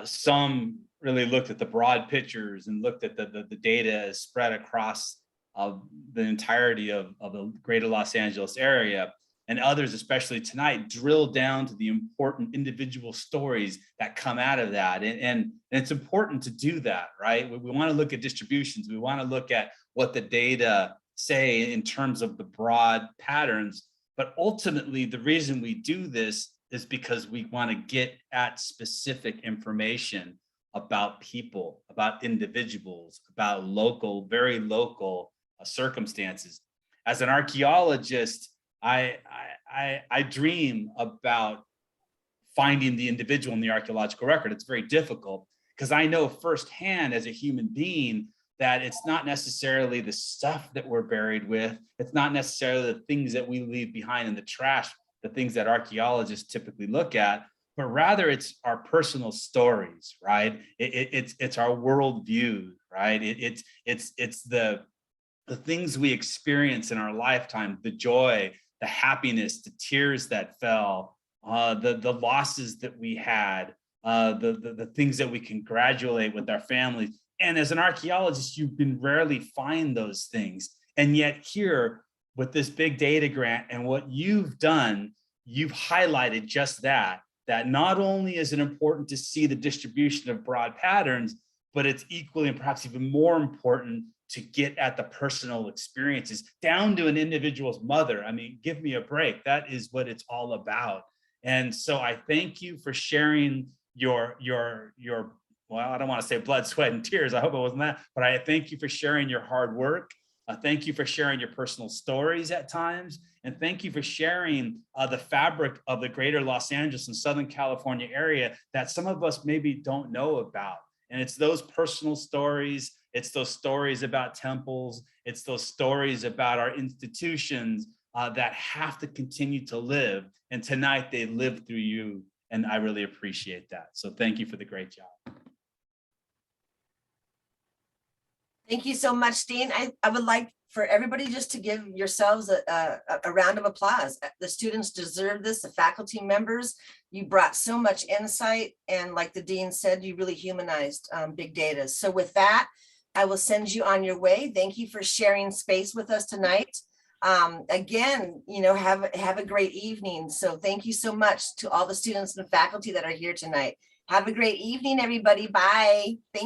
some really looked at the broad pictures and looked at the data spread across the entirety of the greater Los Angeles area. And others, especially tonight, drill down to the important individual stories that come out of that. And it's important to do that, right? We want to look at distributions. We want to look at what the data say in terms of the broad patterns. But ultimately, the reason we do this is because we want to get at specific information about people, about individuals, about local, very local circumstances. As an archaeologist, I dream about finding the individual in the archaeological record. It's very difficult because I know firsthand as a human being that it's not necessarily the stuff that we're buried with. It's not necessarily the things that we leave behind in the trash, the things that archaeologists typically look at, but rather it's our personal stories, right? It's our worldview, right? It's the things we experience in our lifetime, the joy, the happiness, the tears that fell, the losses that we had, the things that we congratulate with our families. And as an archaeologist, you can rarely find those things. And yet here with this big data grant and what you've done, you've highlighted just that not only is it important to see the distribution of broad patterns, but it's equally and perhaps even more important to get at the personal experiences down to an individual's mother. I mean, give me a break. That is what it's all about. And so I thank you for sharing your well, I don't want to say blood, sweat, and tears. I hope it wasn't that, but I thank you for sharing your hard work. Thank you for sharing your personal stories at times. And thank you for sharing the fabric of the greater Los Angeles and Southern California area that some of us maybe don't know about. And it's those personal stories. It's those stories about temples. It's those stories about our institutions that have to continue to live. And tonight they live through you. And I really appreciate that. So thank you for the great job. Thank you so much, Dean. I would like for everybody just to give yourselves a round of applause. The students deserve this, the faculty members. You brought so much insight. And like the Dean said, you really humanized big data. So with that, I will send you on your way. Thank you for sharing space with us tonight. Again, have a great evening. So thank you so much to all the students and faculty that are here tonight. Have a great evening, everybody. Bye. Thank